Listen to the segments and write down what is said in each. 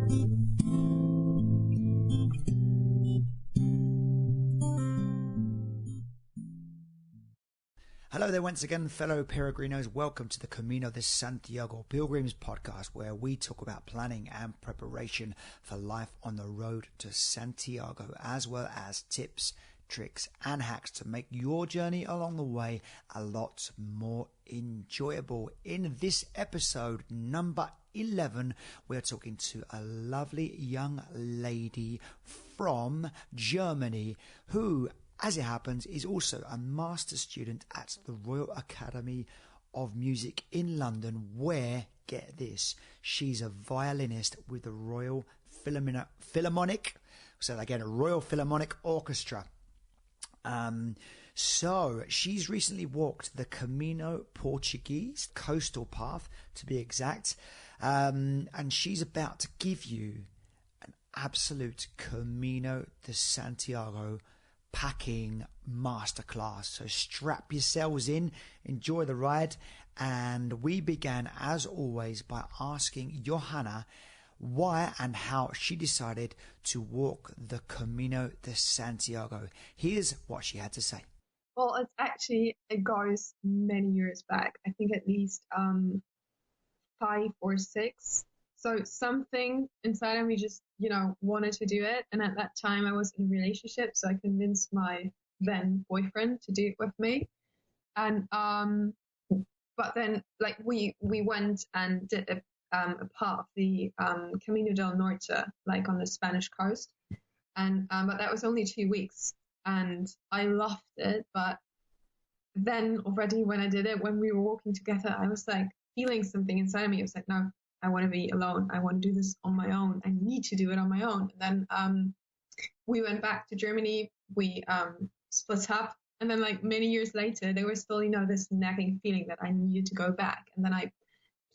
Hello there once again, fellow peregrinos. Welcome to the Camino de Santiago Pilgrims podcast, where we talk about planning and preparation for life on the road to Santiago, as well as tips, tricks and hacks to make your journey along the way a lot more enjoyable. In this episode number 11, we're talking to a lovely young lady from Germany who, as it happens, is also a master's student at the Royal Academy of Music in London, where, get this, she's a violinist with the Royal Philharmonic, so again, Royal Philharmonic Orchestra. So she's recently walked the Camino Portuguese, coastal path to be exact, and she's about to give you an absolute Camino de Santiago packing masterclass. So strap yourselves in, enjoy the ride. And we began, as always, by asking Johanna why and how she decided to walk the Camino de Santiago. Here's what she had to say. Well, it goes many years back. I think at least 5 or 6. So something inside of me just, wanted to do it. And at that time I was in a relationship, so I convinced my then boyfriend to do it with me. And but then we went and did a part of the Camino del Norte, like on the Spanish coast. And but that was only 2 weeks, and I loved it. But then already when I did it, when we were walking together, I was like feeling something inside of me. It was like, no, I want to be alone. I want to do this on my own. I need to do it on my own. And then we went back to Germany. We split up. And then many years later, there was still, this nagging feeling that I needed to go back. And then I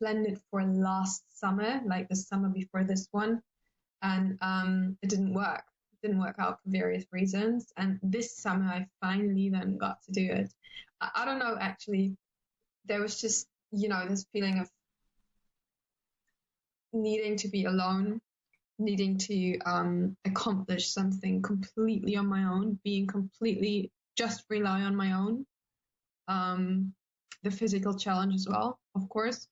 planned it for last summer, like the summer before this one. And it didn't work. It didn't work out for various reasons. And this summer, I finally then got to do it. I don't know, actually. There was just, this feeling of needing to be alone, needing to accomplish something completely on my own, being completely just rely on my own. The physical challenge as well, of course.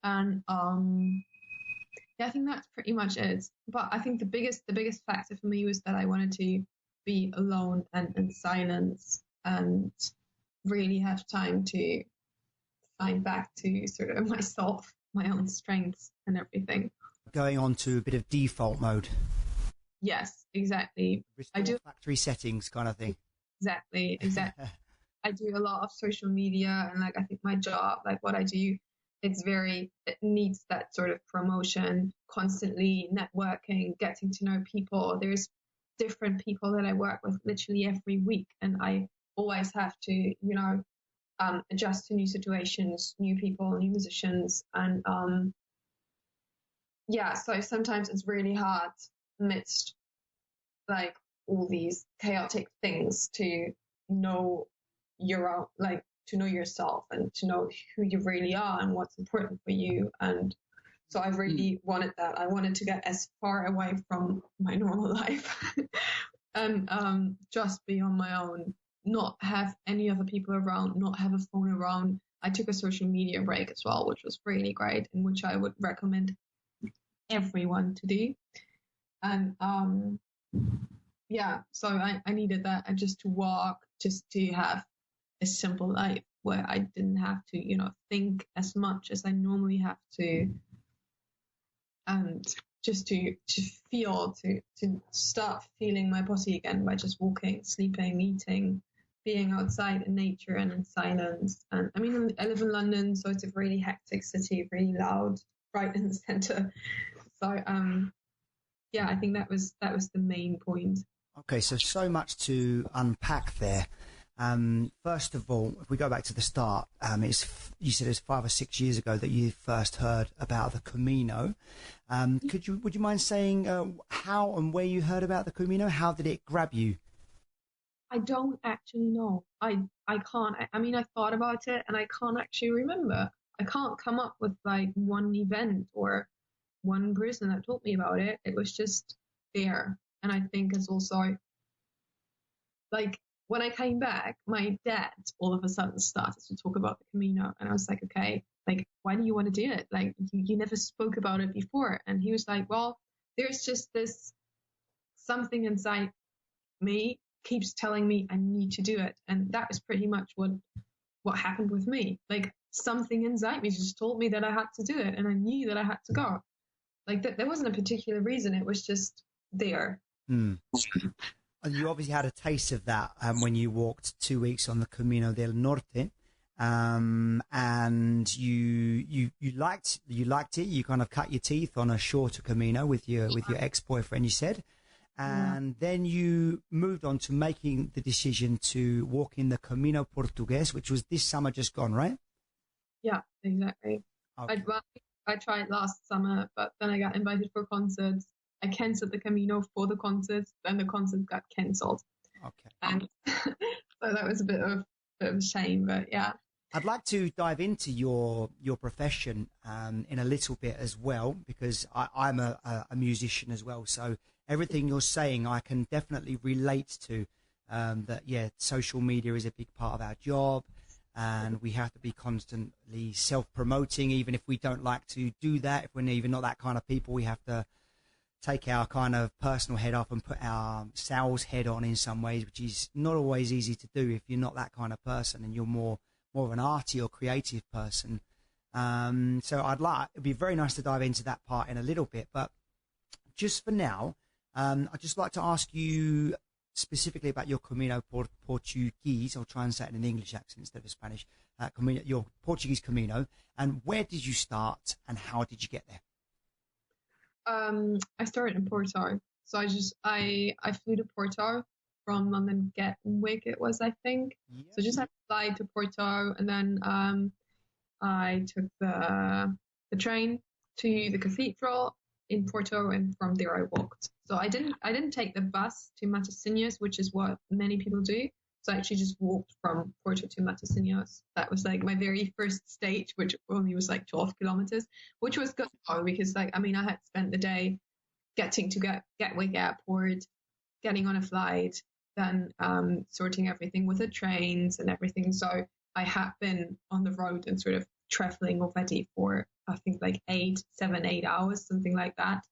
And I think that's pretty much it. But I think the biggest factor for me was that I wanted to be alone and in silence and really have time to find back to sort of myself, my own strengths and everything. Going on to a bit of default mode. Yes, exactly. Restore I do factory settings kind of thing. Exactly. I do a lot of social media, and I think my job, what I do, it needs that sort of promotion, constantly networking, getting to know people. There's different people that I work with literally every week, and I always have to, adjust to new situations, new people, new musicians. And so sometimes it's really hard amidst all these chaotic things to know your own, to know yourself and to know who you really are and what's important for you. And so I really wanted that. I wanted to get as far away from my normal life and just be on my own, not have any other people around, not have a phone around. I took a social media break as well, which was really great, and which I would recommend everyone to do. And so I needed that, and just to walk, just to have a simple life where I didn't have to, think as much as I normally have to, and just to feel, to start feeling my body again by just walking, sleeping, eating, being outside in nature and in silence. And I live in London, so it's a really hectic city, really loud, right in the center. So I think that was the main point. Okay, so much to unpack there. First of all, if we go back to the start, you said it was 5 or 6 years ago that you first heard about the Camino. Would you mind saying how and where you heard about the Camino? How did it grab you? I don't actually know. I can't. I thought about it and I can't actually remember. I can't come up with one event or one person that told me about it. It was just there. And I think it's also like when I came back, my dad all of a sudden started to talk about the Camino. And I was like, okay, like, why do you want to do it? Like, you never spoke about it before. And he was like, well, there's just this something inside me keeps telling me I need to do it. And that is pretty much what happened with me. Like, something inside me just told me that I had to do it. And I knew that I had to go. Like, there wasn't a particular reason. It was just there. And you obviously had a taste of that when you walked 2 weeks on the Camino del Norte, and you liked it. You kind of cut your teeth on a shorter Camino with your ex-boyfriend, you said, and then you moved on to making the decision to walk in the Camino Portuguese, which was this summer just gone, right? Yeah, exactly. Okay. I tried last summer, but then I got invited for concerts. I cancelled the Camino for the concerts, then the concert got cancelled. Okay. And so that was a bit of a shame, but yeah. I'd like to dive into your profession in a little bit as well, because I'm a musician as well. So everything you're saying, I can definitely relate to. That yeah, social media is a big part of our job, and we have to be constantly self-promoting, even if we don't like to do that. If we're even not that kind of people, we have to take our kind of personal head off and put our sales head on in some ways, which is not always easy to do if you're not that kind of person and you're more of an arty or creative person. So it'd be very nice to dive into that part in a little bit, but just for now, I'd just like to ask you specifically about your Camino Portuguese. I'll try and say it in an English accent instead of a Spanish. Your Portuguese Camino, and where did you start and how did you get there? I started in Porto. So I flew to Porto from London Gatwick, it was, I think. Yeah. So just had to fly to Porto, and then I took the train to the cathedral in Porto, and from there I walked. So I didn't take the bus to Matosinhos, which is what many people do. So I actually just walked from Porto to Matosinhos. That was like my very first stage, which only was like 12 kilometers, which was good though, because I had spent the day getting to Gatwick Airport, getting on a flight, then sorting everything with the trains and everything. So I had been on the road and sort of traveling already for, I think, like 8 hours, something like that.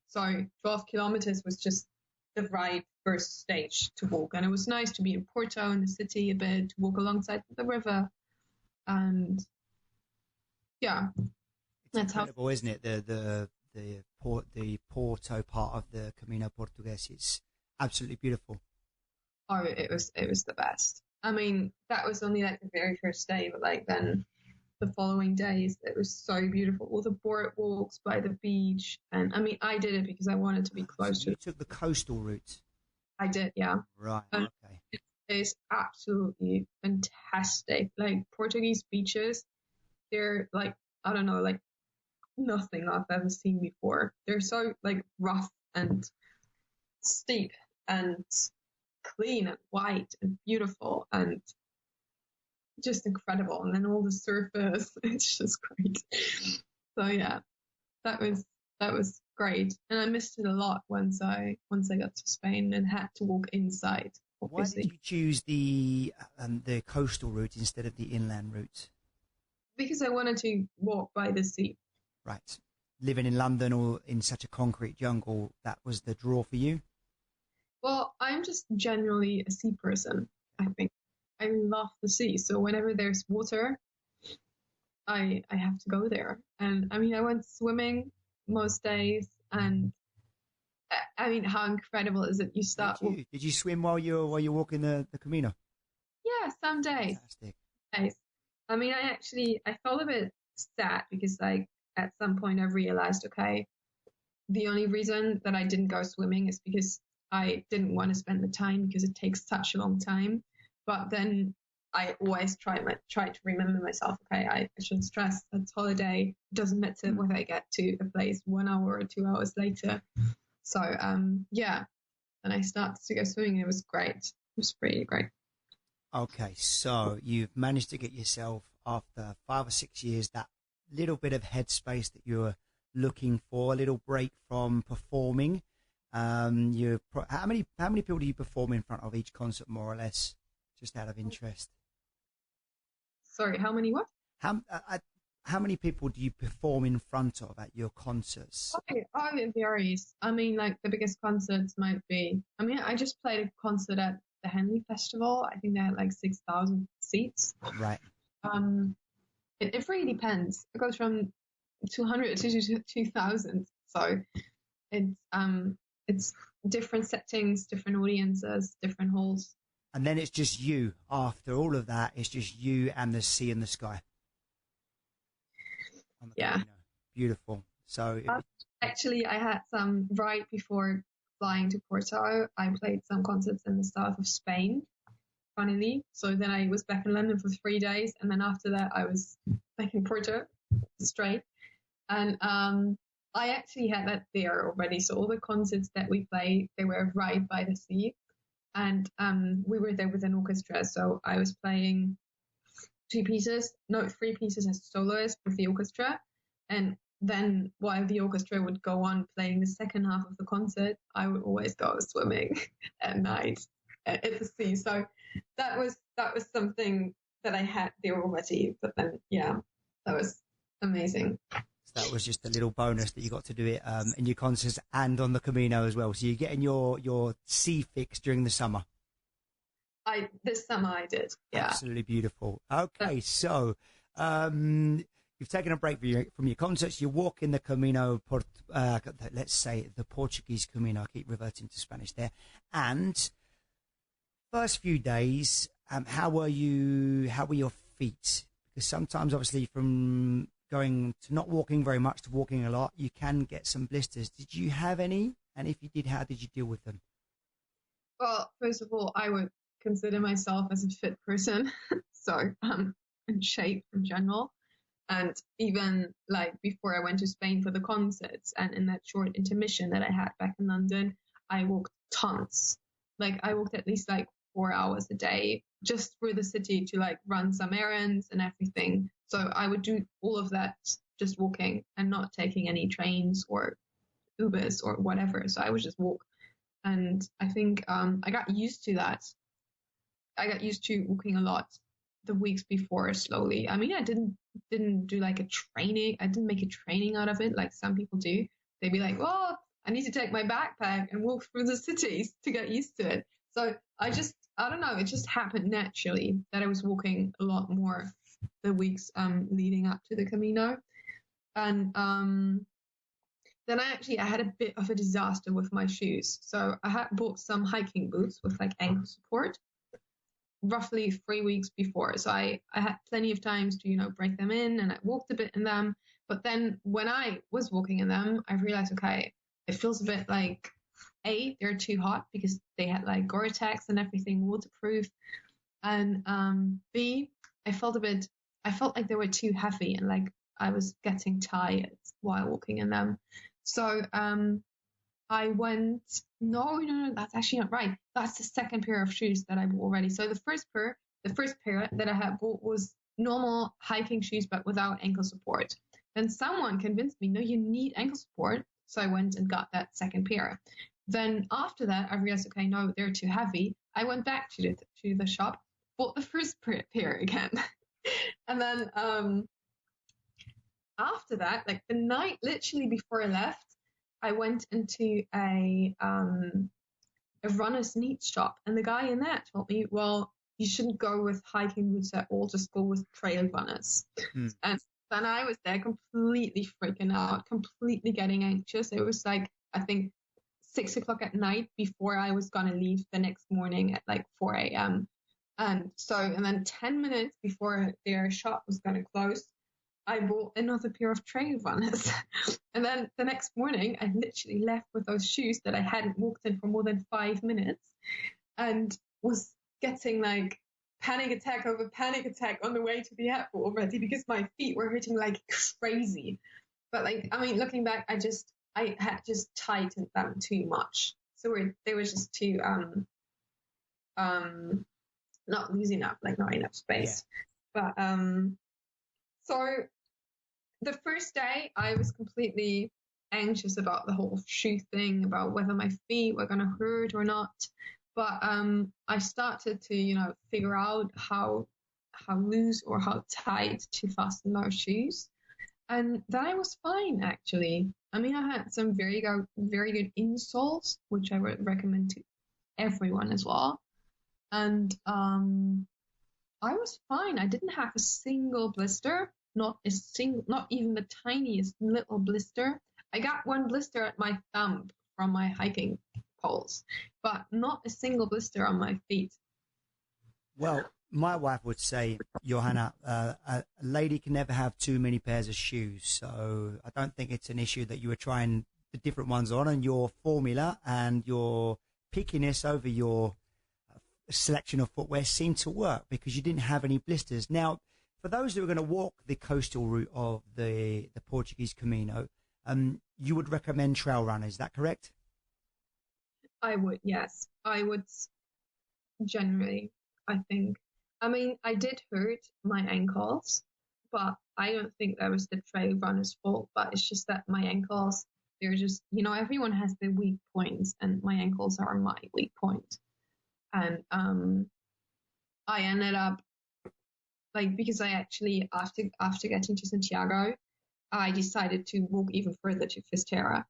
So 12 kilometers was just the right first stage to walk. And it was nice to be in Porto, in the city a bit, to walk alongside the river. And yeah, it's incredible, isn't it? The Porto part of the Camino Portuguese is absolutely beautiful. Oh, it was the best. I mean, that was only like the very first day, but like then the following days, it was so beautiful. All the boardwalks by the beach, and I mean, I did it because I wanted to be close to. You took the coastal route. I did, yeah. Right. Okay. It is absolutely fantastic. Like Portuguese beaches, they're like, I don't know, like nothing I've ever seen before. They're so like rough and steep and clean and white and beautiful and just incredible. And then all the surfers, it's just great. So yeah, that was great. And I missed it a lot once I got to Spain and had to walk inside, obviously. Why did you choose the coastal route instead of the inland route? Because I wanted to walk by the sea. Right. Living in London or in such a concrete jungle, that was the draw for you? Well, I'm just generally a sea person, I think. I love the sea. So whenever there's water, I have to go there. And I mean, I went swimming most days. And I mean, how incredible is it? You start. Did you swim while you're walking the Camino? Yeah, some days. Fantastic. Days. I mean, I felt a bit sad because like at some point I realized, okay, the only reason that I didn't go swimming is because I didn't want to spend the time because it takes such a long time. But then I always try to remember myself, okay, I shouldn't stress. It's holiday. It doesn't matter whether I get to a place 1 hour or 2 hours later. So, yeah. And I started to go swimming and it was great. It was pretty great. Okay, so you've managed to get yourself, after 5 or 6 years, that little bit of headspace that you were looking for, a little break from performing. How many people do you perform in front of each concert, more or less, just out of interest? Sorry, how many what? How many people do you perform in front of at your concerts? Okay, it varies. I mean, like the biggest concerts might be. I mean, I just played a concert at the Henley Festival. I think they had like 6,000 seats. Right. It really depends. It goes from 200 to 2,000. So it's different settings, different audiences, different halls. And then it's just you. After all of that, it's just you and the sea and the sky. Yeah. Camino. Beautiful. So actually, I had some right before flying to Porto. I played some concerts in the south of Spain, funnily. So then I was back in London for 3 days, and then after that I was back in Porto straight. And I actually had that there already. So all the concerts that we played, they were right by the sea, and we were there with an orchestra. So I was playing 3 pieces as soloist with the orchestra, and then while the orchestra would go on playing the second half of the concert, I would always go swimming at night at the sea. So that was something that I had there already. But then, yeah, that was amazing. So that was just a little bonus that you got to do it in your concerts and on the Camino as well. So you're getting your sea fix during the summer. This summer I did, yeah. Absolutely beautiful. Okay, so you've taken a break from your concerts. You walk in the Camino, let's say the Portuguese Camino. I keep reverting to Spanish there. And first few days, how were your feet? Because sometimes, obviously, from going to not walking very much to walking a lot, you can get some blisters. Did you have any? And if you did, how did you deal with them? Well, first of all, I would consider myself as a fit person, so in shape in general. And even like before I went to Spain for the concerts and in that short intermission that I had back in London, I walked tons. Like I walked at least like 4 hours a day just through the city to like run some errands and everything. So I would do all of that just walking and not taking any trains or Ubers or whatever. So I would just walk. And I think I got used to that. I got used to walking a lot the weeks before slowly. I mean, I didn't do like a training. I didn't make a training out of it like some people do. They'd be like, well, I need to take my backpack and walk through the cities to get used to it. So I don't know, it just happened naturally that I was walking a lot more the weeks leading up to the Camino. And then I had a bit of a disaster with my shoes. So I had bought some hiking boots with like ankle support roughly 3 weeks before. So I had plenty of times to, break them in, and I walked a bit in them. But then when I was walking in them, I realized, okay, it feels a bit like, A, they're too hot because they had like Gore-Tex and everything waterproof. And B, I felt like they were too heavy and like I was getting tired while walking in them. So I went, no, that's actually not right. That's the second pair of shoes that I bought already. So the first pair that I had bought was normal hiking shoes, but without ankle support. Then someone convinced me, no, you need ankle support. So I went and got that second pair. Then after that, I realized, okay, no, they're too heavy. I went back to the shop, bought the first pair again. And then after that, like the night literally before I left, I went into a runner's needs shop, and the guy in there told me, well, you shouldn't go with hiking boots at all, just go with trail runners. And then I was there completely freaking out, completely getting anxious. It was like, I think 6 o'clock at night before I was going to leave the next morning at like 4 a.m. And then 10 minutes before their shop was going to close, I bought another pair of trail runners. And then the next morning, I literally left with those shoes that I hadn't walked in for more than 5 minutes, and was getting like panic attack over panic attack on the way to the airport already because my feet were hurting like crazy. But like, I mean, looking back, I had just tightened them too much. So they were just too, not loose enough, like not enough space. Yeah. But, so the first day I was completely anxious about the whole shoe thing, about whether my feet were gonna hurt or not. But I started to, figure out how loose or how tight to fasten those shoes, and then I was fine actually. I mean, I had some very good insoles, which I would recommend to everyone as well. And I was fine. I didn't have a single blister, not even the tiniest little blister. I got one blister at my thumb from my hiking poles, but not a single blister on my feet. Well, my wife would say, Johanna, a lady can never have too many pairs of shoes. So I don't think it's an issue that you were trying the different ones on, and your formula and your pickiness over your selection of footwear seemed to work because you didn't have any blisters. Now, for those who are going to walk the coastal route of the Portuguese Camino, you would recommend trail run, is that correct? I would, yes. I would generally, I think. I mean, I did hurt my ankles, but I don't think that was the trail runner's fault, but it's just that my ankles, they're just, everyone has their weak points, and my ankles are my weak point. And I ended up, because I actually, after getting to Santiago, I decided to walk even further to Fisterra.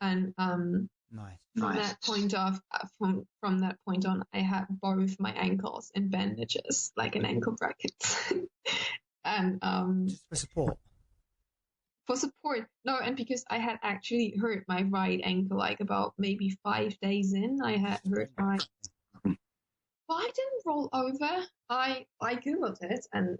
And nice. From that point on, I had both my ankles in bandages, like an ankle bracket. And just for support. For support, no, and because I had actually hurt my right ankle, like about maybe 5 days in, I had hurt my. Well, I didn't roll over. I googled it, and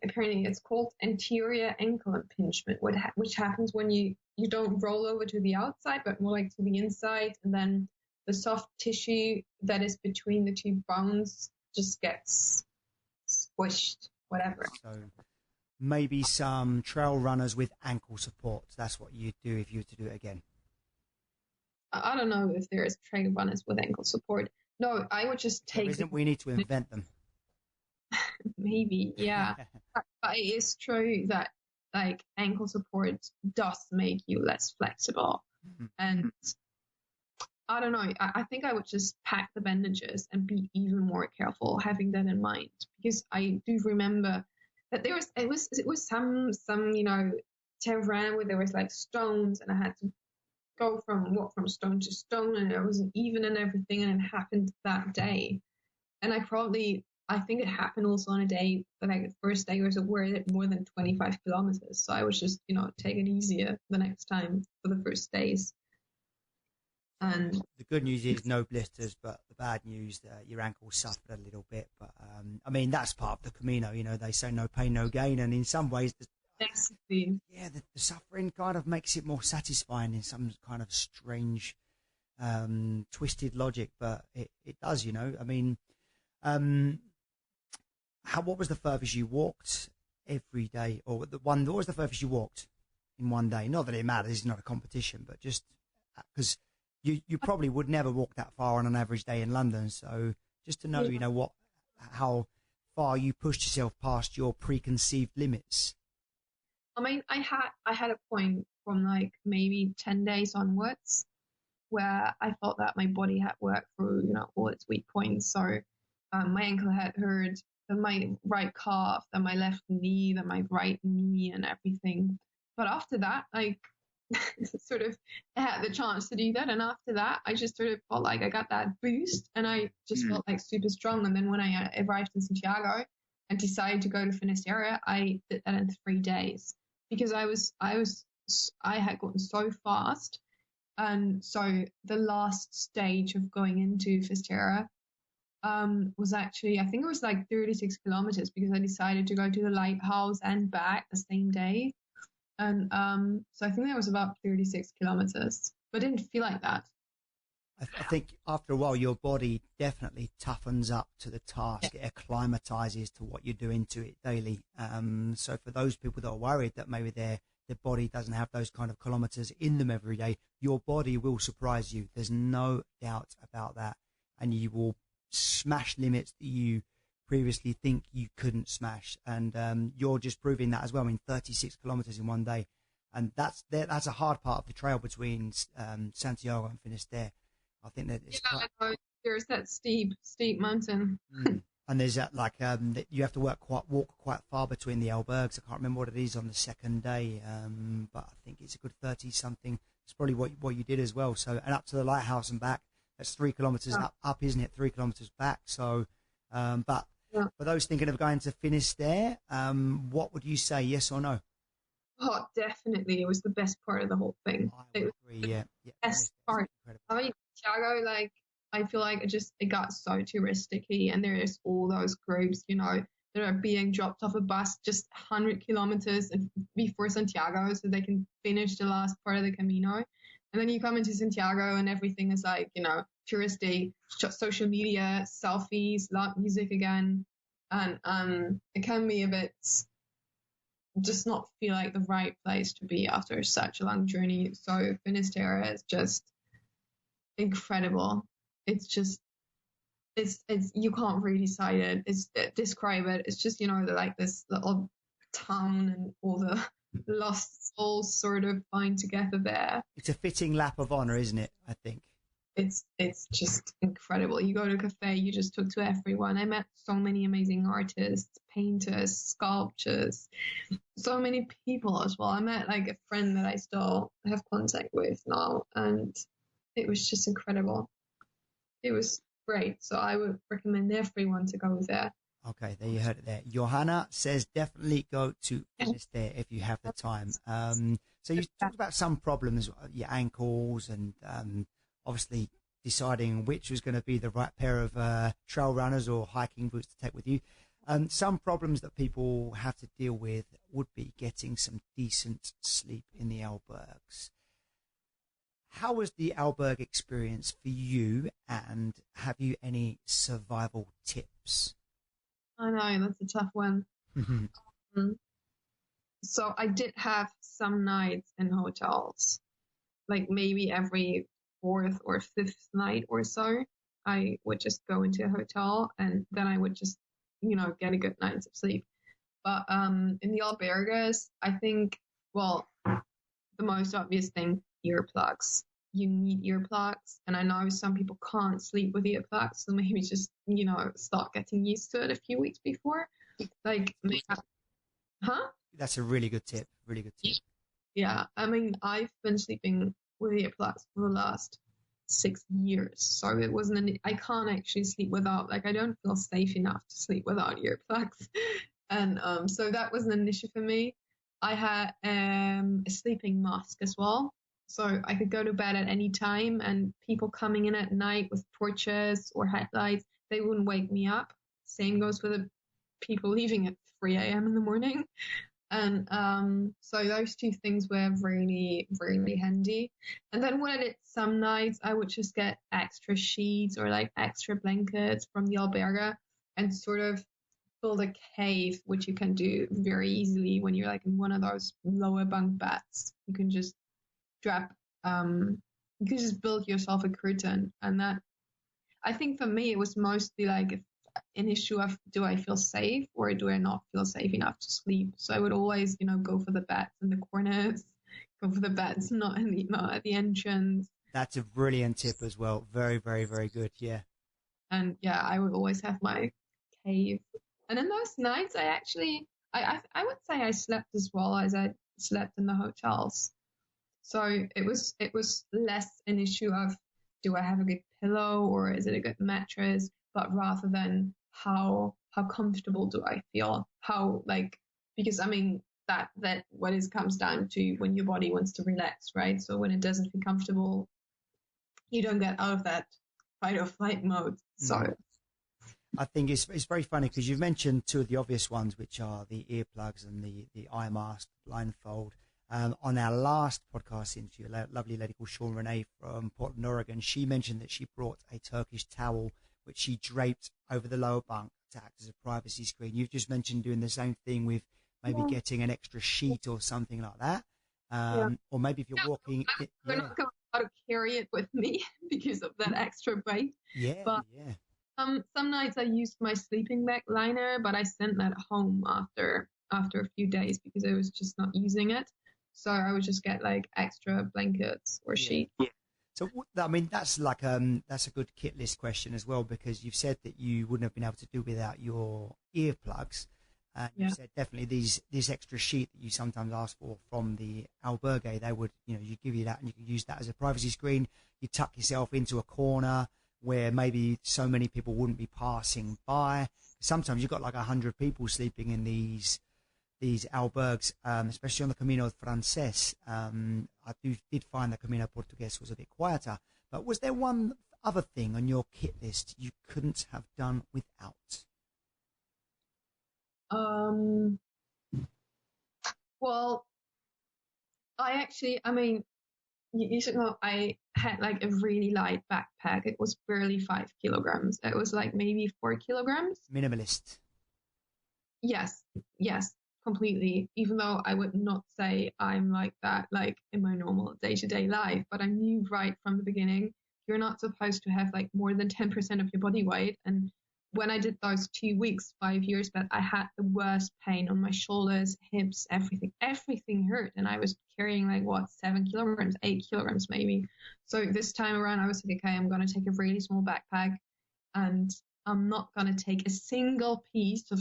apparently it's called anterior ankle impingement, which happens when you don't roll over to the outside, but more like to the inside, and then the soft tissue that is between the two bones just gets squished, whatever. So maybe some trail runners with ankle support. That's what you'd do if you were to do it again. I don't know if there is trail runners with ankle support. No, I would just take. We need to invent them. Maybe, yeah. But it is true that ankle support does make you less flexible. Mm-hmm. And I don't know. I think I would just pack the bandages and be even more careful, having that in mind, because I do remember that it was some terrain where there was stones, and I had to walk from stone to stone, and it wasn't even and everything, and it happened that day. And I think it happened also on a day, the first day was where more than 25 kilometers. So I was just, take it easier the next time for the first days. And the good news is no blisters, but the bad news, your ankle suffered a little bit. But I mean, that's part of the Camino. They say no pain, no gain, and in some ways, the suffering kind of makes it more satisfying in some kind of strange, twisted logic. But it does, I mean, what was the furthest you walked every day, or what was the furthest you walked in one day? Not that it matters; it's not a competition, but just because you probably would never walk that far on an average day in London. So just to know, how far you pushed yourself past your preconceived limits. I mean, I had a point from maybe 10 days onwards where I felt that my body had worked through, all its weak points. So my ankle had hurt, then my right calf, then my left knee, then my right knee and everything. But after that, I had the chance to do that. And after that, I just sort of felt like I got that boost, and I just felt super strong. And then when I arrived in Santiago and decided to go to Finisterre, I did that in 3 days. Because I had gotten so fast, and so the last stage of going into Fisterra was actually, I think it was 36 kilometers, because I decided to go to the lighthouse and back the same day, and so I think that was about 36 kilometers, but it didn't feel like that. I think after a while your body definitely toughens up to the task. Yeah. It acclimatizes to what you're doing to it daily. So for those people that are worried that maybe their body doesn't have those kind of kilometers in them every day, your body will surprise you. There's no doubt about that. And you will smash limits that you previously think you couldn't smash. And you're just proving that as well. I mean, 36 kilometers in one day. And that's a hard part of the trail between Santiago and Finisterre. I think that it's I know. There's that steep mountain. And there's that that you have to walk quite far between the albergues. I can't remember what it is on the second day, but I think it's a good 30 something. It's probably what you did as well. So, and up to the lighthouse and back, that's 3 kilometers up, isn't it? 3 kilometers back. So, but for those thinking of going to Finisterre, what would you say? Yes or no? Oh, definitely. It was the best part of the whole thing. I would agree. Yeah. Best part. I mean, Santiago, I feel like it got so touristic-y, and there's all those groups, that are being dropped off a bus just 100 kilometers before Santiago so they can finish the last part of the Camino. And then you come into Santiago and everything is touristy, social media, selfies, loud music again. And it can be a bit just not feel like the right place to be after such a long journey. So Finisterre is just incredible. It's just, it's you can't really describe it. It's just, this little town and all the lost souls sort of find together there. It's a fitting lap of honor, isn't it? I think. It's just incredible. You go to a cafe, you just talk to everyone. I met so many amazing artists, painters, sculptors, so many people as well. I met a friend that I still have contact with now, and it was just incredible. It was great. So I would recommend everyone to go there. Okay, there you heard it there. Johanna says definitely go to Finisterre if you have the time. So you talked about some problems, your ankles, and obviously deciding which was going to be the right pair of trail runners or hiking boots to take with you. Some problems that people have to deal with would be getting some decent sleep in the albergues. How was the albergue experience for you, and have you any survival tips? I know, that's a tough one. So I did have some nights in hotels, maybe every 4th or 5th night or so. I would just go into a hotel and then I would just, get a good night's sleep. But in the albergues, I think, the most obvious thing, earplugs. You need earplugs, and I know some people can't sleep with earplugs, so maybe just start getting used to it a few weeks before. That's a really good tip. Really good tip. Yeah, I mean, I've been sleeping with earplugs for the last 6 years, so it wasn't. I can't actually sleep without. I don't feel safe enough to sleep without earplugs, and so that wasn't an issue for me. I had a sleeping mask as well. So I could go to bed at any time, and people coming in at night with torches or headlights, they wouldn't wake me up. Same goes for the people leaving at 3 a.m. in the morning. And so those two things were really, really handy. And then what I did some nights, I would just get extra sheets or extra blankets from the albergue and sort of build a cave, which you can do very easily when you're in one of those lower bunk beds. You can just you can just build yourself a curtain, and that, I think for me it was mostly an issue of, do I feel safe or do I not feel safe enough to sleep? So I would always go for the beds in the corners, go for the beds not at the entrance. That's a brilliant tip as well. Very, very, very good. Yeah. And yeah, I would always have my cave, and in those nights I would say I slept as well as I slept in the hotels. So it was less an issue of, do I have a good pillow or is it a good mattress, but rather than how comfortable do I feel? Because I mean that what it comes down to when your body wants to relax, right? So when it doesn't feel comfortable, you don't get out of that fight or flight mode. So I think it's very funny because you've mentioned two of the obvious ones, which are the earplugs and the eye mask, blindfold. On our last podcast interview, a lovely lady called Sean Renee from Portland, Oregon, she mentioned that she brought a Turkish towel which she draped over the lower bunk to act as a privacy screen. You've just mentioned doing the same thing with maybe getting an extra sheet or something like that. Or maybe if you're walking... I'm not going to carry it with me because of that extra weight. Yeah, but Some nights I used my sleeping bag liner, but I sent that home after a few days because I was just not using it. So I would just get like extra blankets or sheets. Yeah. So I mean, that's like that's a good kit list question as well, because you've said that you wouldn't have been able to do without your earplugs. And you said definitely this extra sheet that you sometimes ask for from the albergue, they would, you give you that and you can use that as a privacy screen. You tuck yourself into a corner where maybe so many people wouldn't be passing by. Sometimes you've got like 100 people sleeping in these albergues, especially on the Camino Frances. I did find the Camino Portuguese was a bit quieter. But was there one other thing on your kit list you couldn't have done without? Well, I mean, you should know I had like a really light backpack. It was barely 5 kilograms. It was like maybe 4 kilograms. Minimalist. Yes, completely. Even though I would not say I'm like that, like in my normal day-to-day life, but I knew right from the beginning, you're not supposed to have like more than 10% of your body weight. And when I did those 2 weeks, 5 years back, I had the worst pain on my shoulders, hips, everything hurt. And I was carrying like 7 kilograms, 8 kilograms maybe. So this time around, I was like, okay, I'm going to take a really small backpack and I'm not going to take a single piece of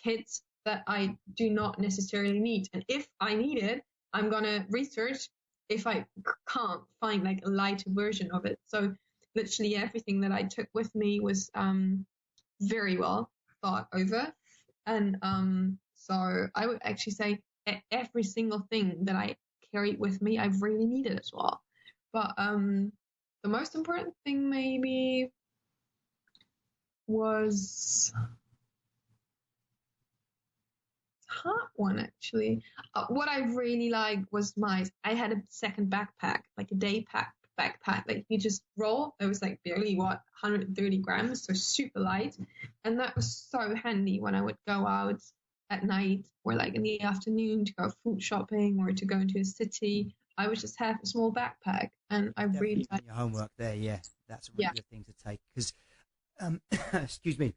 kit that I do not necessarily need. And if I need it, I'm going to research if I can't find like a lighter version of it. So literally everything that I took with me was very well thought over. And so I would actually say every single thing that I carried with me, I've really needed as well. But the most important thing maybe was hard one actually. What I really liked was I had a second backpack, like a day backpack, like you just roll. It was like barely 130 grams, so super light, and that was so handy when I would go out at night or like in the afternoon to go food shopping or to go into a city. I would just have a small backpack, and I really liked your homework there. Yeah, that's a really good thing to take because, excuse me,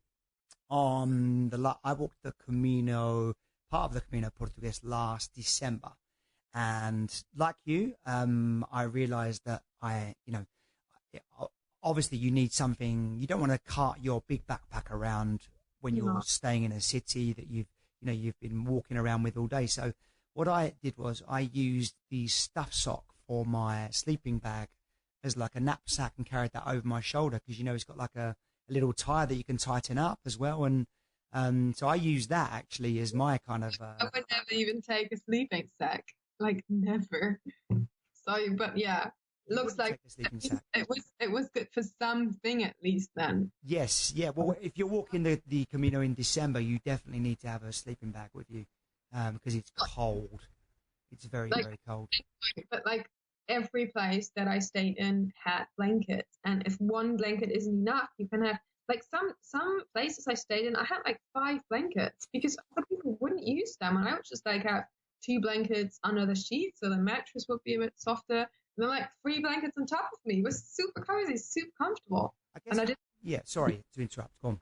I walked the Camino. Part of the Camino Portuguese last December, and like you, I realized that obviously you need something. You don't want to cart your big backpack around when you're staying in a city that you've been walking around with all day. So what I did was I used the stuff sock for my sleeping bag as like a knapsack and carried that over my shoulder because it's got like a little tie that you can tighten up as well. And so I use that actually as my kind of. I would never even take a sleeping sack, like never. So, but yeah, looks like it was good for something at least then. Yes, yeah. Well, if you're walking the Camino in December, you definitely need to have a sleeping bag with you because it's cold. It's very cold. But like every place that I stayed in had blankets, and if one blanket isn't enough, you can have. Like some places I stayed in, I had like 5 blankets because other people wouldn't use them, and I would just like have 2 blankets under the sheet so the mattress would be a bit softer, and then like 3 blankets on top of me. It was super cozy, super comfortable. Sorry to interrupt. Go on.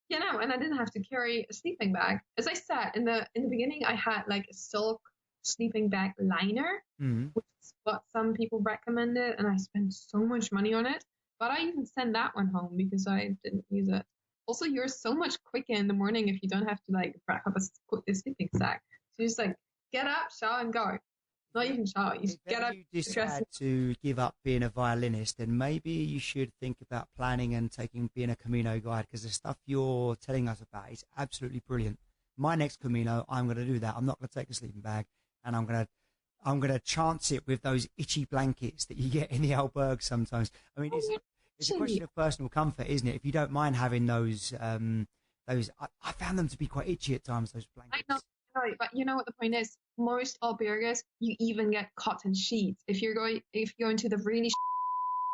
Yeah, no, and I didn't have to carry a sleeping bag. As I said in the beginning, I had like a silk sleeping bag liner, which is what some people recommended, and I spent so much money on it. But I even sent that one home because I didn't use it. Also, you're so much quicker in the morning if you don't have to like wrap up a sleeping sack. So you just like get up, shower, and go. Not even shower. You just get up. If you decide to give up being a violinist, then maybe you should think about planning and being a Camino guide because the stuff you're telling us about is absolutely brilliant. My next Camino, I'm going to do that. I'm not going to take a sleeping bag, and I'm going to chance it with those itchy blankets that you get in the albergue sometimes. I mean, it's a question of personal comfort, isn't it? If you don't mind having those, I found them to be quite itchy at times, those blankets. I know, but you know what the point is? Most albergues, you even get cotton sheets. If you're going to the really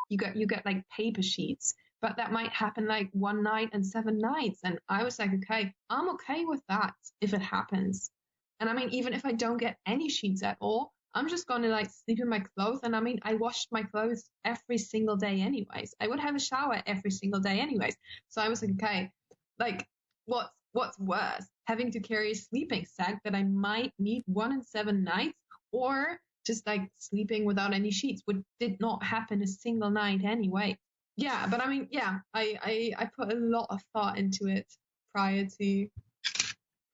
you get like paper sheets. But that might happen like 1 night and 7 nights. And I was like, okay, I'm okay with that if it happens. And I mean, even if I don't get any sheets at all, I'm just going to like sleep in my clothes. And I mean, I washed my clothes every single day anyways. I would have a shower every single day anyways. So I was like, okay, like what's worse, having to carry a sleeping sack that I might need 1 in 7 nights, or just like sleeping without any sheets, which did not happen a single night anyway. Yeah, but I mean, yeah, I put a lot of thought into it prior to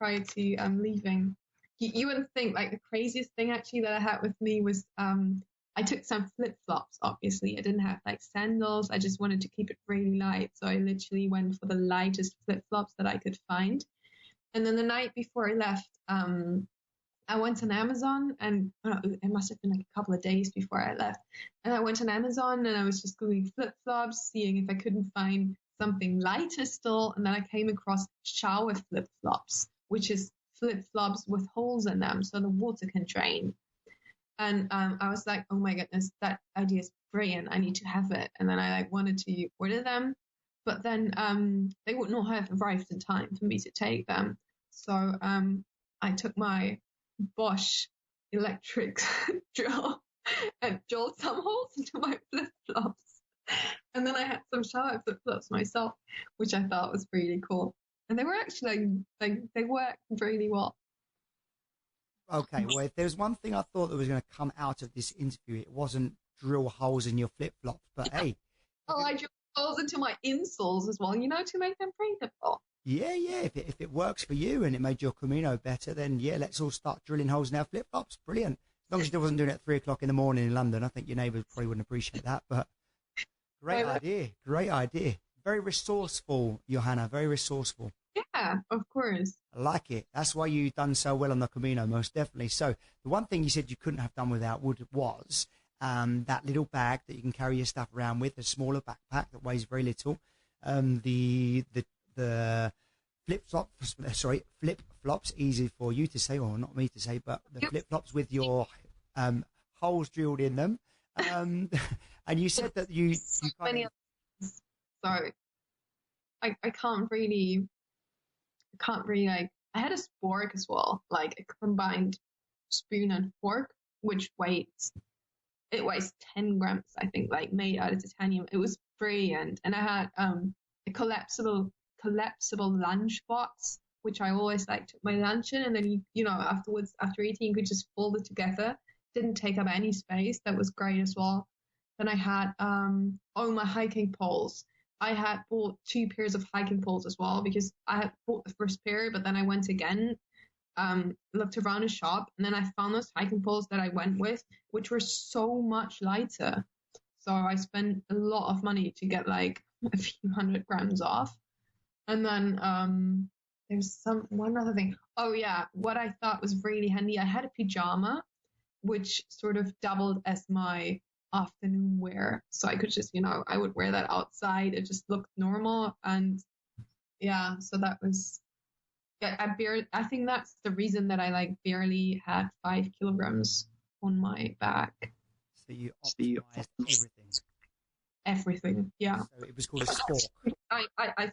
leaving. You wouldn't think, like, the craziest thing actually that I had with me was I took some flip-flops. Obviously I didn't have like sandals, I just wanted to keep it really light, so I literally went for the lightest flip-flops that I could find. And then the night before I left, I went on Amazon, and it must have been like a couple of days before I left, and I went on Amazon and I was just googling flip-flops, seeing if I couldn't find something lighter still, and then I came across shower flip-flops, which is flip-flops with holes in them so the water can drain. And I was like, oh my goodness, that idea is brilliant, I need to have it. And then I like wanted to order them, but then they would not have arrived in time for me to take them. So I took my Bosch electric drill and drilled some holes into my flip-flops. And then I had some shower flip-flops myself, which I thought was really cool. And they were actually, like, they worked really well. Okay, well, if there's one thing I thought that was going to come out of this interview, it wasn't drill holes in your flip-flops, but hey. Oh, I drilled holes into my insoles as well, to make them breathable. Yeah, if it works for you and it made your Camino better, then yeah, let's all start drilling holes in our flip-flops. Brilliant. As long as you wasn't doing it at 3 o'clock in the morning in London, I think your neighbours probably wouldn't appreciate that, but great idea. Very resourceful, Johanna, very resourceful. Yeah, of course. I like it. That's why you've done so well on the Camino, most definitely. So the one thing you said you couldn't have done without was that little bag that you can carry your stuff around with, a smaller backpack that weighs very little. The flip-flops, easy for you to say, or not me to say, but the flip-flops with your holes drilled in them. And you said that you kind of... So I can't really like, I had a spork as well, like a combined spoon and fork, which weighs 10 grams, I think, like made out of titanium. It was brilliant. And I had a collapsible lunchbox, which I always like took my lunch in, and then afterwards, after eating, you could just fold it together. Didn't take up any space. That was great as well. Then I had my hiking poles. I had bought 2 pairs of hiking poles as well, because I had bought the first pair, but then I went again, looked around a shop, and then I found those hiking poles that I went with, which were so much lighter. So I spent a lot of money to get like a few 100 grams off. And then there's one other thing. Oh yeah, what I thought was really handy, I had a pajama, which sort of doubled as my afternoon wear, so I could just I would wear that outside. It just looked normal. And yeah, so that was, I think that's the reason that I like barely had 5 kilograms on my back. So you optimized everything. Yeah, so it was called a spork. I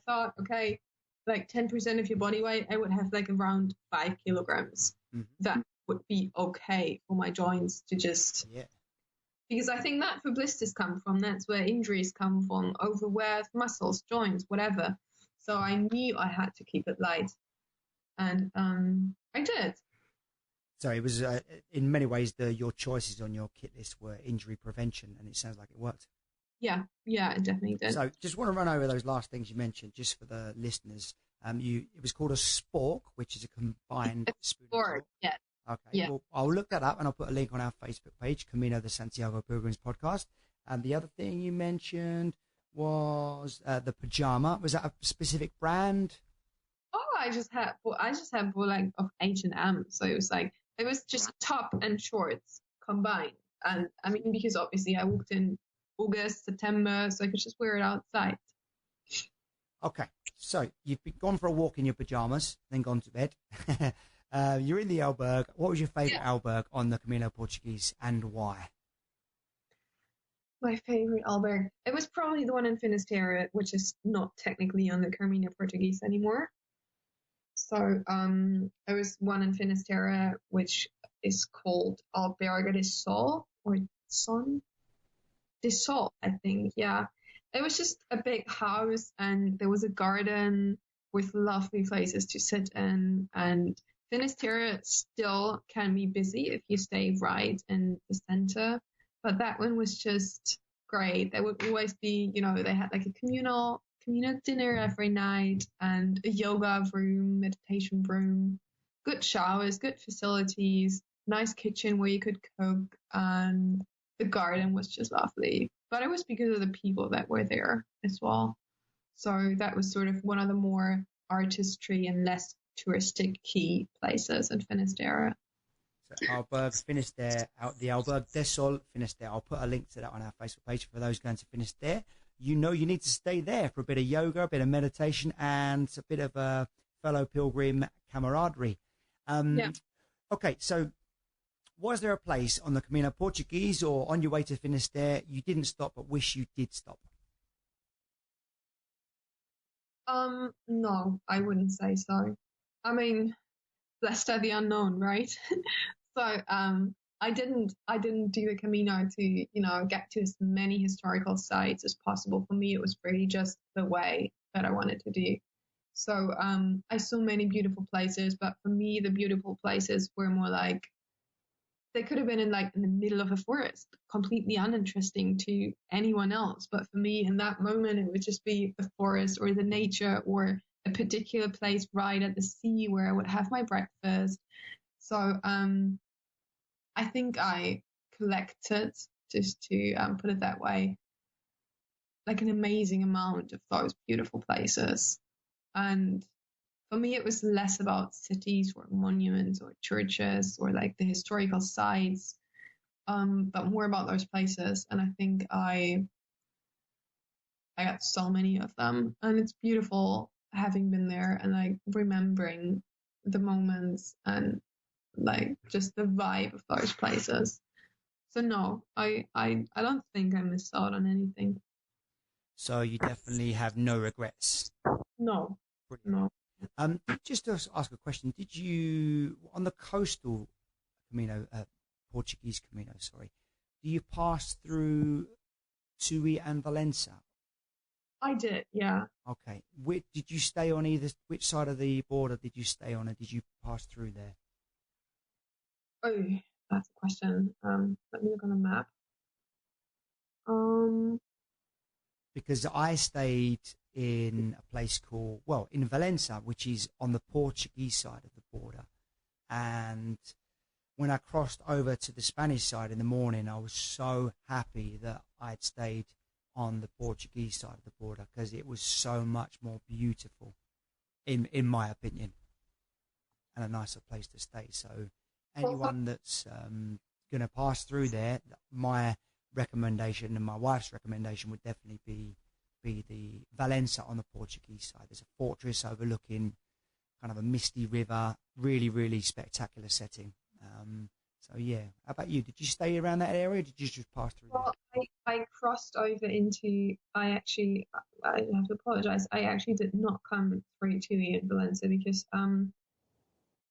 thought, okay, like 10% of your body weight, I would have like around 5 kilograms. That would be okay for my joints to just because I think that's where blisters come from. That's where injuries come from, overwear, muscles, joints, whatever. So I knew I had to keep it light. And I did. So it was, in many ways, your choices on your kit list were injury prevention, and it sounds like it worked. Yeah, it definitely did. So just want to run over those last things you mentioned, just for the listeners. It was called a spork, which is a combined spoon. Spork, yeah. Okay, yeah. Well, I'll look that up and I'll put a link on our Facebook page, Camino de Santiago Pilgrims Podcast. And the other thing you mentioned was the pajama. Was that a specific brand? Oh, I just had like of H&M. So it was just top and shorts combined. And I mean, because obviously I walked in August, September, so I could just wear it outside. Okay, so you've gone for a walk in your pajamas, then gone to bed. You're in the albergue. What was your favourite albergue on the Camino Portuguese, and why? My favourite albergue? It was probably the one in Finisterre, which is not technically on the Camino Portuguese anymore. So it was one in Finisterre, which is called Albergue de Sol or Son de Sol, I think. Yeah, it was just a big house, and there was a garden with lovely places to sit in. And Finisterre still can be busy if you stay right in the center, but that one was just great. There would always be, they had like a communal dinner every night and a yoga room, meditation room, good showers, good facilities, nice kitchen where you could cook, and the garden was just lovely. But it was because of the people that were there as well. So that was sort of one of the more artistry and less touristic key places in Finisterre. So Albergue, Finisterre, the Albergue de Sol, Finisterre. I'll put a link to that on our Facebook page for those going to Finisterre. You need to stay there for a bit of yoga, a bit of meditation, and a bit of a fellow pilgrim camaraderie. Yeah. Okay, so was there a place on the Camino Portuguese or on your way to Finisterre you didn't stop but wish you did stop? No, I wouldn't say so. I mean, blessed are the unknown, right? So, I didn't do the Camino to, get to as many historical sites as possible. For me, it was really just the way that I wanted to do. So, I saw many beautiful places, but for me, the beautiful places were more like, they could have been in the middle of a forest, completely uninteresting to anyone else. But for me, in that moment, it would just be the forest or the nature or a particular place right at the sea where I would have my breakfast. So I think I collected, just to put it that way, like an amazing amount of those beautiful places. And for me, it was less about cities or monuments or churches or like the historical sites, but more about those places. And I think I got so many of them, and it's beautiful having been there and like remembering the moments and like just the vibe of those places. So no, I don't think I missed out on anything. So you definitely have no regrets. No, Brilliant. no. Just to ask a question, did you, on the coastal Camino, Portuguese Camino, sorry, do you pass through Tui and Valença? I did, yeah. Okay. Did you stay on which side of the border did you stay on, and did you pass through there? Oh, that's a question. Let me look on the map. Because I stayed in a place in Valença, which is on the Portuguese side of the border. And when I crossed over to the Spanish side in the morning, I was so happy that I'd stayed on the Portuguese side of the border, because it was so much more beautiful, in my opinion, and a nicer place to stay. So anyone that's going to pass through there, my recommendation and my wife's recommendation would definitely be the Valença on the Portuguese side. There's a fortress overlooking kind of a misty river, really, really spectacular setting. So yeah, how about you? Did you stay around that area, or did you just pass through there? I crossed over into, I have to apologize, I actually did not come through Tui in Valencia, because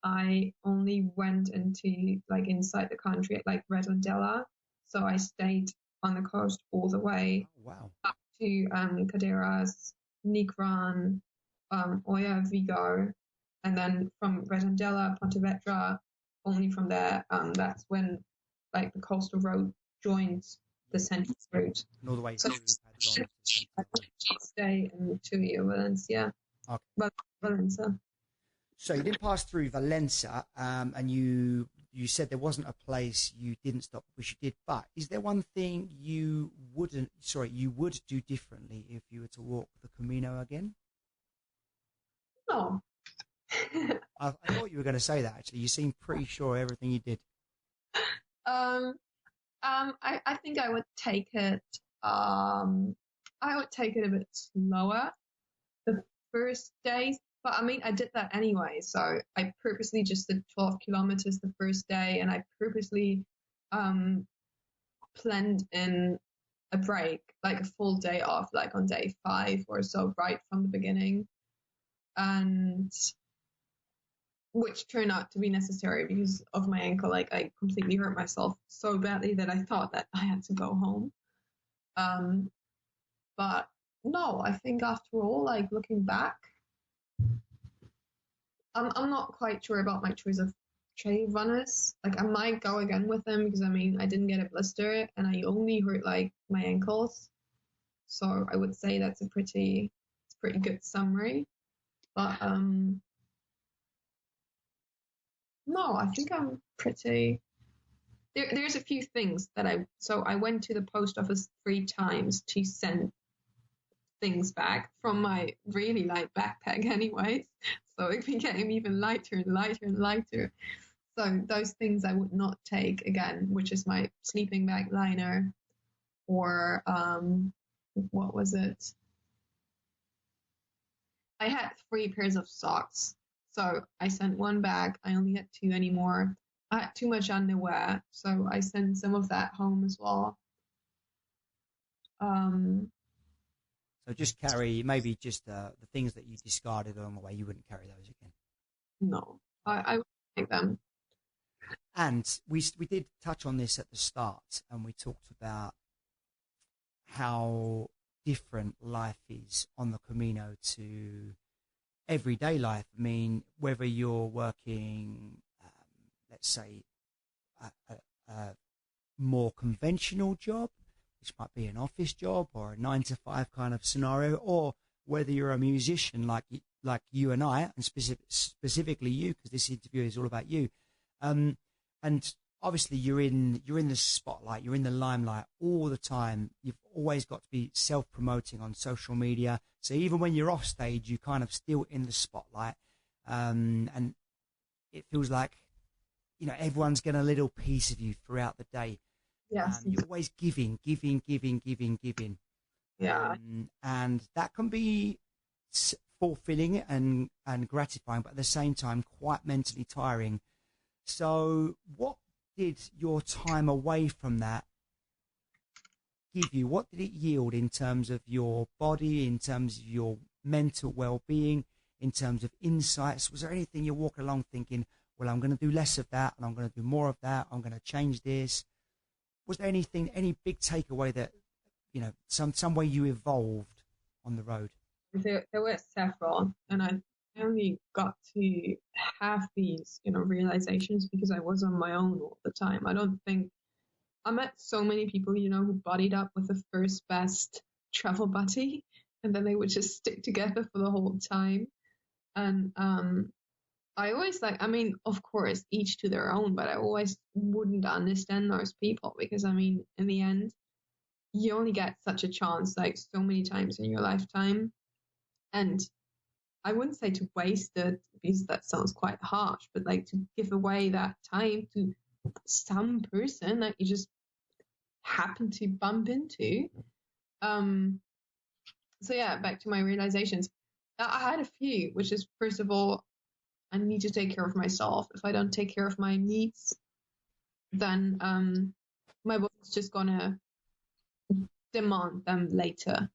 I only went into inside the country at Redondela. So I stayed on the coast all the way up to Cadeiras, Nigran, Oia, Vigo, and then from Redondela, Pontevedra. Only from there, that's when the coastal road joins the central route. And all the way through. Stay in Tui or Valencia. Okay. Valencia. So you didn't pass through Valença, and you said there wasn't a place you didn't stop, which you did. But is there one thing you would do differently if you were to walk the Camino again? No. I thought you were going to say that. Actually, you seem pretty sure everything you did. I think I would take it. I would take it a bit slower the first days. But I mean, I did that anyway. So I purposely just did 12 kilometers the first day, and I purposely planned in a break, like a full day off, like on day 5 or so, right from the beginning. And which turned out to be necessary because of my ankle. Like I completely hurt myself so badly that I thought that I had to go home. But no, I think after all, like looking back, I'm not quite sure about my choice of trail runners. Like I might go again with them because I mean I didn't get a blister and I only hurt like my ankles. So I would say that's a pretty good summary. But no, I think I'm pretty. There's a few things that I went to the post office 3 times to send things back from my really light backpack anyways. So it became even lighter and lighter and lighter. So those things I would not take again, which is my sleeping bag liner or what was it? I had 3 pairs of socks. So I sent 1 back. I only had 2 anymore. I had too much underwear, so I sent some of that home as well. So just carry maybe just the things that you discarded along the way. You wouldn't carry those again. No, I would take them. And we did touch on this at the start, and we talked about how different life is on the Camino to everyday life. I mean, whether you're working, let's say, a more conventional job, which might be an office job or a 9-to-5 kind of scenario, or whether you're a musician like you and I, and specifically you, because this interview is all about you. And obviously you're in the spotlight, you're in the limelight all the time. You've always got to be self-promoting on social media. So even when you're off stage, you're kind of still in the spotlight. And it feels like, everyone's getting a little piece of you throughout the day. Yes. You're always giving. Yeah. And that can be fulfilling and gratifying, but at the same time, quite mentally tiring. So what did your time away from that give you? What did it yield in terms of your body, in terms of your mental well-being, in terms of insights? Was there anything you walk along thinking, well, I'm going to do less of that and I'm going to do more of that, I'm going to change this? Was there any big takeaway that, some way you evolved on the road? There were several, and I only got to have these, realizations because I was on my own all the time. I don't think I met so many people, who buddied up with the first best travel buddy, and then they would just stick together for the whole time. And I always of course, each to their own, but I always wouldn't understand those people because, in the end, you only get such a chance, like so many times in your lifetime. And I wouldn't say to waste it because that sounds quite harsh, but like to give away that time to some person that you just happen to bump into. So yeah, back to my realizations. I had a few, which is, first of all, I need to take care of myself. If I don't take care of my needs, then my body's just gonna demand them later.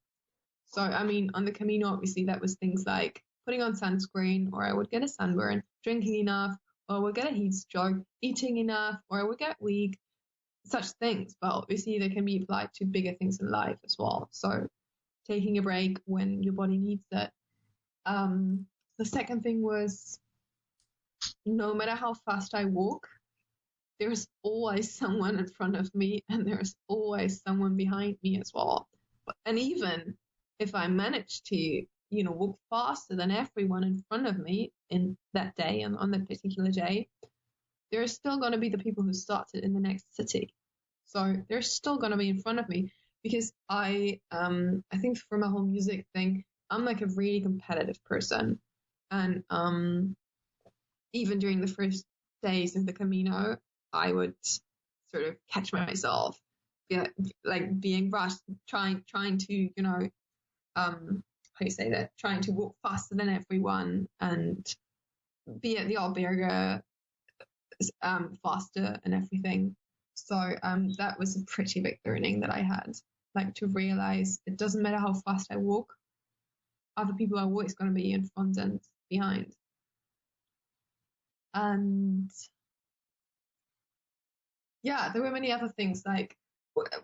So, on the Camino, obviously, that was things like putting on sunscreen, or I would get a sunburn, drinking enough, or I would get a heat stroke, eating enough, or I would get weak, such things. But obviously, they can be applied to bigger things in life as well. So, taking a break when your body needs it. The second thing was, no matter how fast I walk, there's always someone in front of me and there's always someone behind me as well. And even if I manage to, walk faster than everyone in front of me in that day and on that particular day, there's still going to be the people who started in the next city. So they're still going to be in front of me because I think for my whole music thing, I'm like a really competitive person. And even during the first days of the Camino, I would sort of catch myself, like being rushed, trying to, how you say that, trying to walk faster than everyone and be at the Alberga faster and everything. So that was a pretty big learning that I had, like to realize it doesn't matter how fast I walk, other people are always going to be in front and behind. And yeah, there were many other things. Like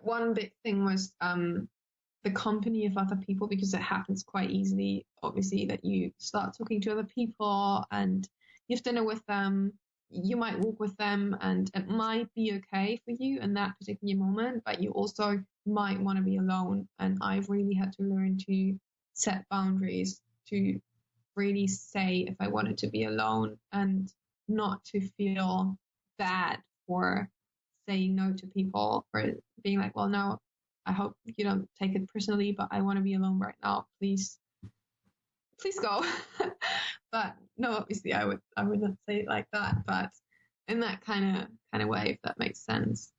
one big thing was the company of other people, because it happens quite easily, obviously, that you start talking to other people and you have dinner with them. You might walk with them and it might be okay for you in that particular moment, but you also might want to be alone. And I've really had to learn to set boundaries, to really say if I wanted to be alone and not to feel bad for saying no to people, or being like, well, no, I hope you don't take it personally, but I want to be alone right now. Please go. But no, obviously I would not say it like that, but in that kind of way, if that makes sense.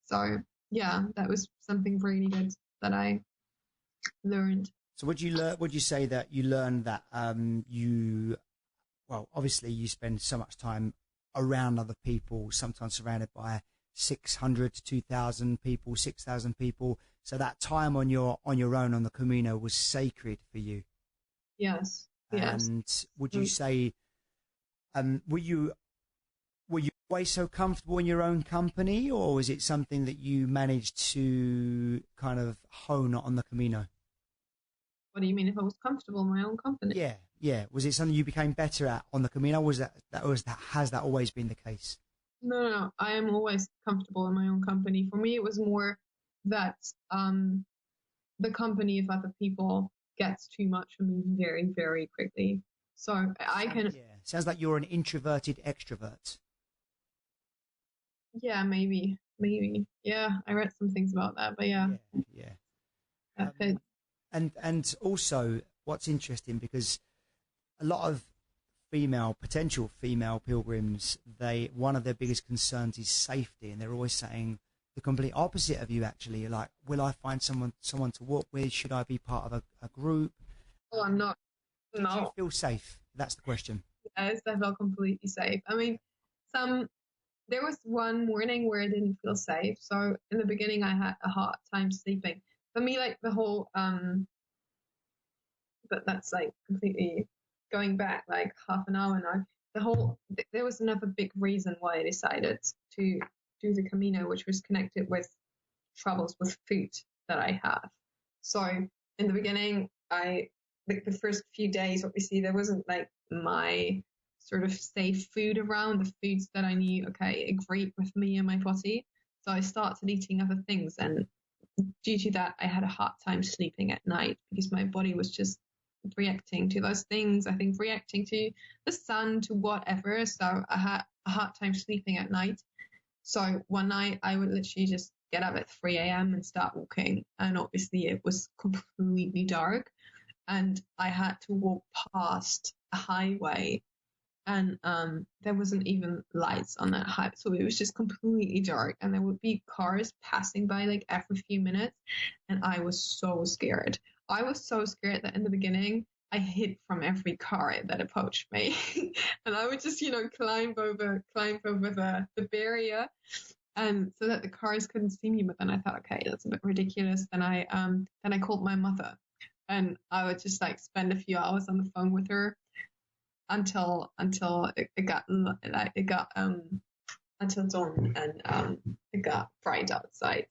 So yeah, that was something really good that I learned. So would you say that you learned that well, obviously you spend so much time around other people, sometimes surrounded by 600 to 2,000 people, 6,000 people. So that time on your own on the Camino was sacred for you. Yes. And would you say, were you always so comfortable in your own company, or was it something that you managed to kind of hone on the Camino? What do you mean if I was comfortable in my own company? Yeah. Was it something you became better at on the Camino? Has that always been the case? No. I am always comfortable in my own company. For me, it was more that the company of other people gets too much for me very, very quickly. So I can. Yeah. Sounds like you're an introverted extrovert. Yeah, maybe. Yeah, I read some things about that, but yeah. Yeah. That And also, what's interesting, because a lot of potential female pilgrims, one of their biggest concerns is safety, and they're always saying the complete opposite of you. Actually, like, will I find someone to walk with? Should I be part of a group? Oh, I'm not. Did you No. feel safe? That's the question. Yes, I felt completely safe. I mean, there was one morning where I didn't feel safe. So in the beginning, I had a hard time sleeping. For me, like the whole, but that's like completely going back like half an hour now. There was another big reason why I decided to do the Camino, which was connected with troubles with food that I have. So in the beginning, the first few days, obviously there wasn't like my sort of safe food around, the foods that I knew, okay, agreed with me and my body. So I started eating other things, and due to that, I had a hard time sleeping at night because my body was just reacting to those things. I think reacting to the sun, to whatever. So I had a hard time sleeping at night. So one night I would literally just get up at 3 a.m. and start walking. And obviously it was completely dark. And I had to walk past a highway. And there wasn't even lights on that highway. So it was just completely dark. And there would be cars passing by like every few minutes. And I was so scared. I was so scared that in the beginning, I hid from every car that approached me. And I would just, climb over the barrier, and so that the cars couldn't see me. But then I thought, okay, that's a bit ridiculous. Then I called my mother, and I would just like spend a few hours on the phone with her until it got until dawn, and it got bright outside.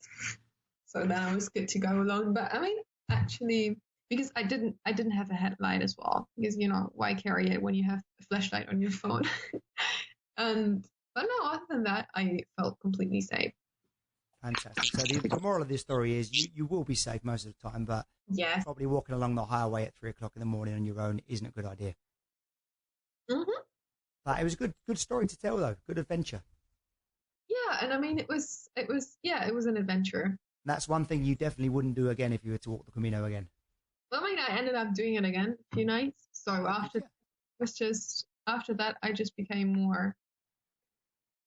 So then I was good to go alone. But I mean, actually, because I didn't have a headlight as well, because why carry it when you have a flashlight on your phone? But no, other than that, I felt completely safe. Fantastic. So the moral of this story is you will be safe most of the time, but Yes. probably walking along the highway at 3 o'clock in the morning on your own isn't a good idea. Mm-hmm. But it was a good story to tell, though. Good adventure. Yeah, and I mean, it was an adventure. That's one thing you definitely wouldn't do again if you were to walk the Camino again. Well, I mean, I ended up doing it again a few nights. So after that, I just became more.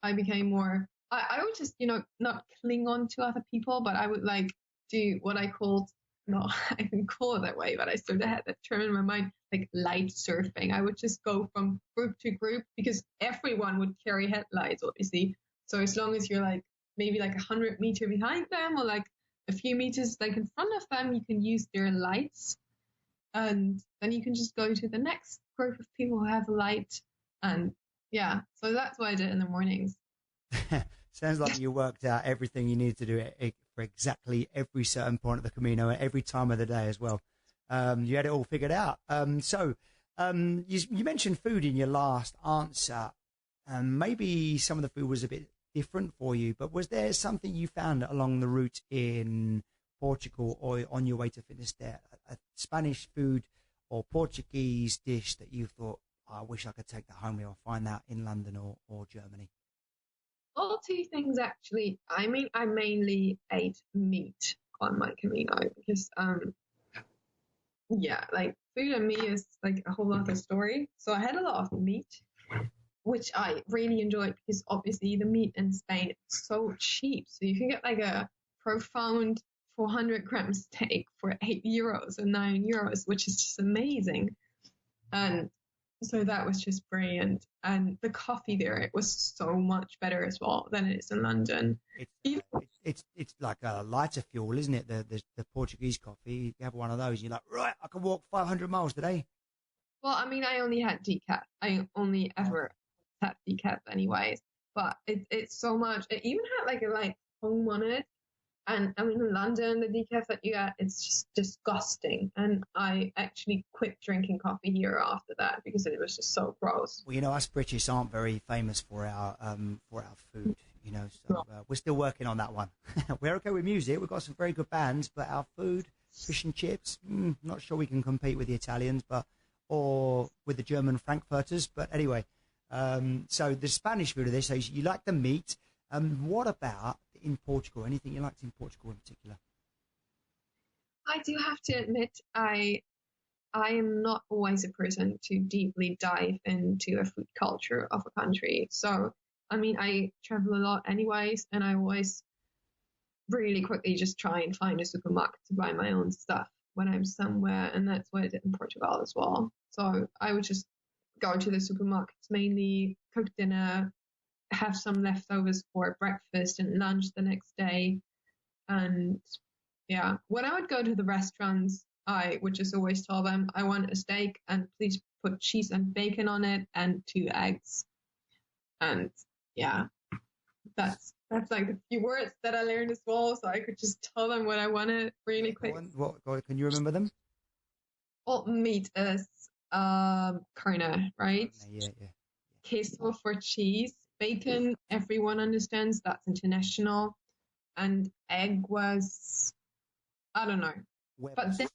I would just, not cling on to other people, but I would like do what I called, no, I didn't call it that way, but I sort of had that term in my mind, like light surfing. I would just go from group to group because everyone would carry headlights, obviously. So as long as you're like maybe like 100 meters behind them or like a few meters like in front of them, you can use their lights. And then you can just go to the next group of people who have a light, and Yeah, so that's what I did in the mornings. Sounds like you worked out everything you needed to do for exactly every certain point of the Camino at every time of the day as well. You had it all figured out. You mentioned food in your last answer. Maybe some of the food was a bit different for you, but was there something you found along the route in Portugal or on your way to Finisterre, a Spanish food or Portuguese dish that you thought, "Oh, I wish I could take that home here or find that in London or Germany"? Well, two things actually. I mean, I mainly ate meat on my Camino because, yeah, like food and me is like a whole other story. So I had a lot of meat, which I really enjoyed because obviously the meat in Spain is so cheap. So you can get like a profound 400-gram steak for €8 or €9, which is just amazing. And so that was just brilliant. And the coffee there, it was so much better as well than it is in London. It's like a lighter fuel, isn't it? The Portuguese coffee. You have one of those, you're like, right, I can walk 500 miles today. Well, I mean, I only had decaf. I only ever had decaf anyways. But it's so much. It even had like a light foam on it. And I mean, in London, the decaf that you get, it's just disgusting. And I actually quit drinking coffee here after that because it was just so gross. Well, us British aren't very famous for our food, so we're still working on that one. We're okay with music. We've got some very good bands, but our food, fish and chips, not sure we can compete with the Italians, or with the German Frankfurters. But anyway, so the Spanish food of this, so you like the meat. What about in Portugal? Anything you liked in Portugal in particular? I do have to admit, I am not always a person to deeply dive into a food culture of a country. So, I mean, I travel a lot anyways, and I always really quickly just try and find a supermarket to buy my own stuff when I'm somewhere, and that's what I did in Portugal as well. So I would just go to the supermarkets, mainly cook dinner, have some leftovers for breakfast and lunch the next day. And yeah, when I would go to the restaurants, I would just always tell them, I want a steak and please put cheese and bacon on it and 2 eggs. And yeah, that's like a few words that I learned as well. So I could just tell them what I wanted really quick. What can you remember them? Well, meat is carne, right? Yeah. Queso for cheese. Bacon, everyone understands that's international. And egg was, I don't know. But then,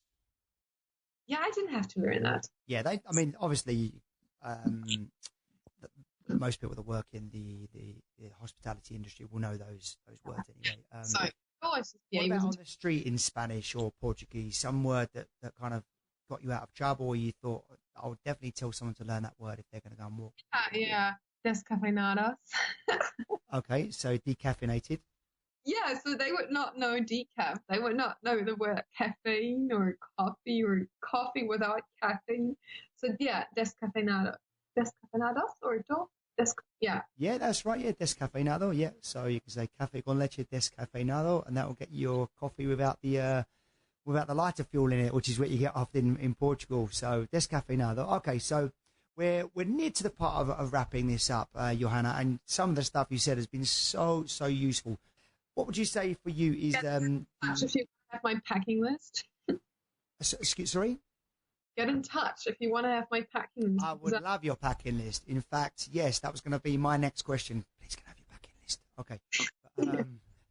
yeah, I didn't have to learn that. Yeah, obviously, most people that work in the hospitality industry will know those words anyway. What about on the street in Spanish or Portuguese? Some word that kind of got you out of trouble, or you thought, I would definitely tell someone to learn that word if they're going to go and walk? Yeah, descafeinados. Okay, so decaffeinated. Yeah, so they would not know decaf. They would not know the word caffeine or coffee without caffeine. So yeah, descafeinado. Descafeinados or do? Yeah. Yeah, that's right. Yeah, descafeinado. Yeah, so you can say café con leche descafeinado, and that will get you your coffee without the lighter fuel in it, which is what you get often in Portugal. So descafeinado. Okay, so we're near to the part of wrapping this up, Johanna, and some of the stuff you said has been so useful. What would you say for you is if you have my packing list? Sorry? Get in touch if you want to have my packing list. I would love your packing list. In fact, yes, that was going to be my next question. Please can I have your packing list? Okay.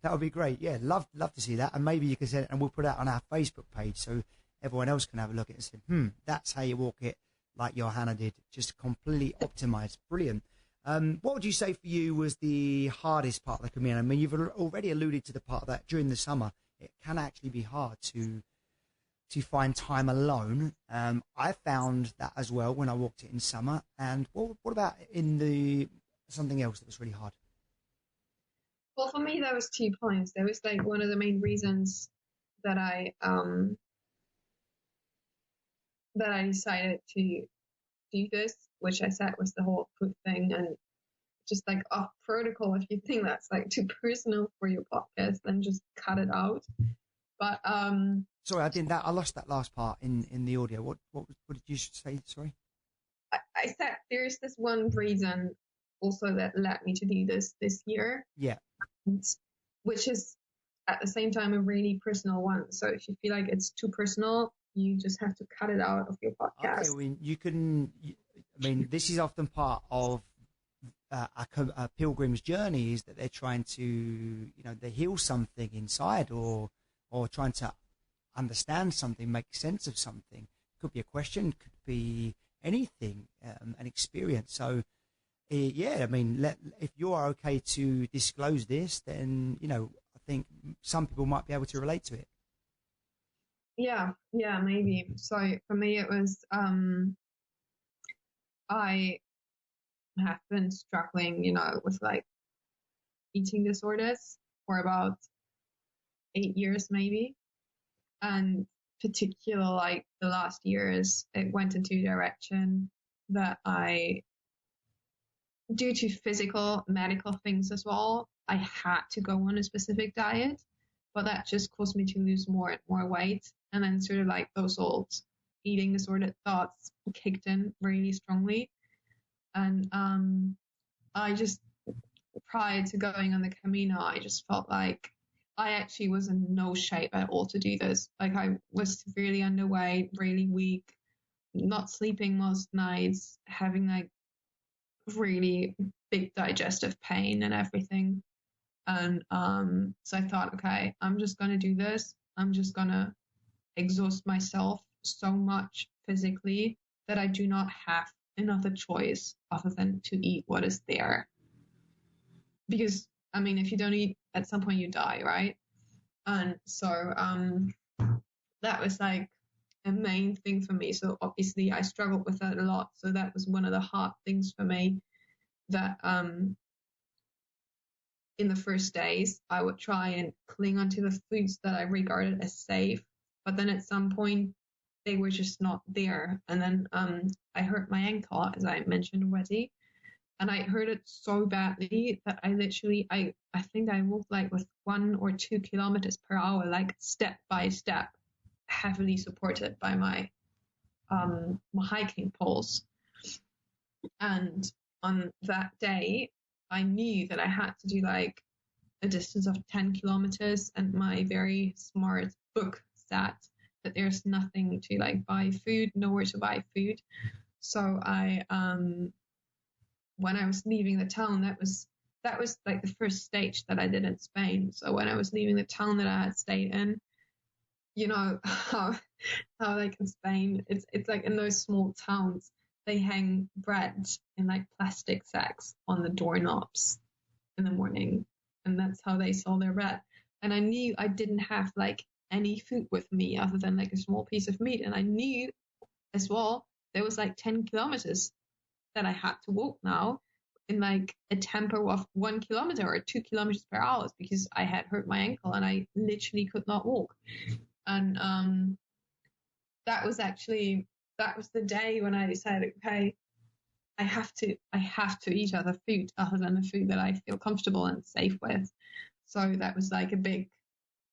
That would be great. Yeah, love to see that. And maybe you can send it and we'll put it out on our Facebook page so everyone else can have a look at it and say, that's how you walk it like Johanna did. Just completely optimized. Brilliant. What would you say for you was the hardest part of the Camino? I mean, you've already alluded to the part that during the summer, it can actually be hard to find time alone. I found that as well when I walked it in summer. And what about something else that was really hard? Well, for me, there was 2 points. There was like one of the main reasons that I decided to do this, which I said was the whole food thing, and just like off protocol. If you think that's like too personal for your podcast, then just cut it out. But sorry, I lost that last part in the audio. What did you say? Sorry. I said there's this one reason also that led me to do this year. Yeah. Which is at the same time a really personal one. So if you feel like it's too personal, you just have to cut it out of your podcast. Okay, well, this is often part of a pilgrim's journey, is that they're trying to, they heal something inside, or trying to understand something, make sense of something. Could be a question, could be anything, an experience. So, if you are okay to disclose this, then, I think some people might be able to relate to it. Yeah, maybe. So for me, it was, I have been struggling, with like eating disorders for about 8 years, maybe. And particular, like the last years, it went into a direction that due to physical, medical things as well, I had to go on a specific diet, but that just caused me to lose more and more weight. And then sort of like those old eating disorder thoughts kicked in really strongly. And I just, prior to going on the Camino, I just felt like I actually was in no shape at all to do this. Like I was severely underweight, really weak, not sleeping most nights, having like really big digestive pain and everything. And so I thought, okay, I'm just going to do this. I'm just going to exhaust myself so much physically that I do not have another choice other than to eat what is there. Because, I mean, if you don't eat, at some point you die, right? And so that was like a main thing for me. So obviously I struggled with that a lot. So that was one of the hard things for me, that in the first days I would try and cling onto the foods that I regarded as safe. But then at some point they were just not there. And then I hurt my ankle, as I mentioned already. And I hurt it so badly that I literally, I think I walked like with 1 or 2 kilometers per hour, like step by step, heavily supported by my hiking poles. And on that day, I knew that I had to do like a distance of 10 kilometers, and my very smart book said that there's nothing to like buy food, nowhere to buy food. So I, when I was leaving the town, that was like the first stage that I did in Spain. So when I was leaving the town that I had stayed in, how like in Spain, it's like in those small towns, they hang bread in like plastic sacks on the doorknobs in the morning, and that's how they sell their bread. And I knew I didn't have like any food with me other than like a small piece of meat, and I knew as well there was like 10 kilometers that I had to walk now in like a tempo of 1 kilometer or 2 kilometers per hour, because I had hurt my ankle and I literally could not walk. And that was the day when I decided, okay, I have to eat other food other than the food that I feel comfortable and safe with. So that was like a big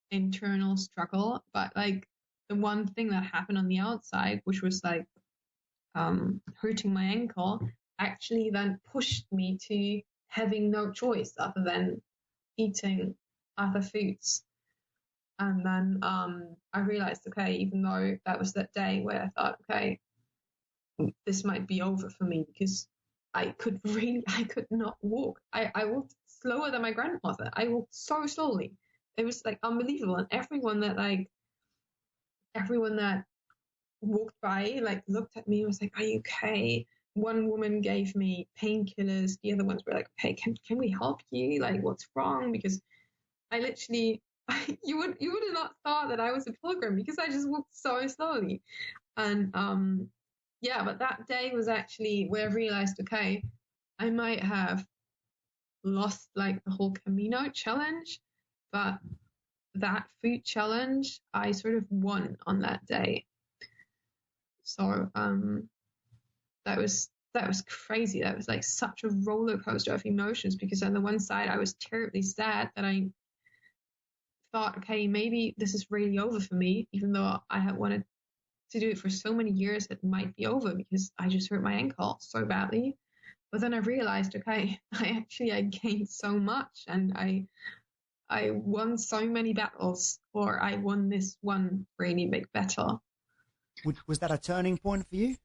internal struggle. But like the one thing that happened on the outside, which was like hurting my ankle, actually then pushed me to having no choice other than eating other foods. And then I realized, okay, even though that was that day where I thought, okay, this might be over for me, because I could not walk. I walked slower than my grandmother. I walked so slowly. It was like unbelievable. And everyone that walked by, like looked at me and was like, are you okay? One woman gave me painkillers. The other ones were like, okay, can we help you? Like, what's wrong? Because I literally, you would have not thought that I was a pilgrim, because I just walked so slowly. And but that day was actually where I realized, okay, I might have lost like the whole Camino challenge, but that food challenge I sort of won on that day. So that was crazy. That was like such a roller coaster of emotions, because on the one side I was terribly sad that I thought, okay, maybe this is really over for me, even though I had wanted to do it for so many years. It might be over because I just hurt my ankle so badly. But then I realized, okay, I gained so much, and I won so many battles, or I won this one really big battle. Was that a turning point for you?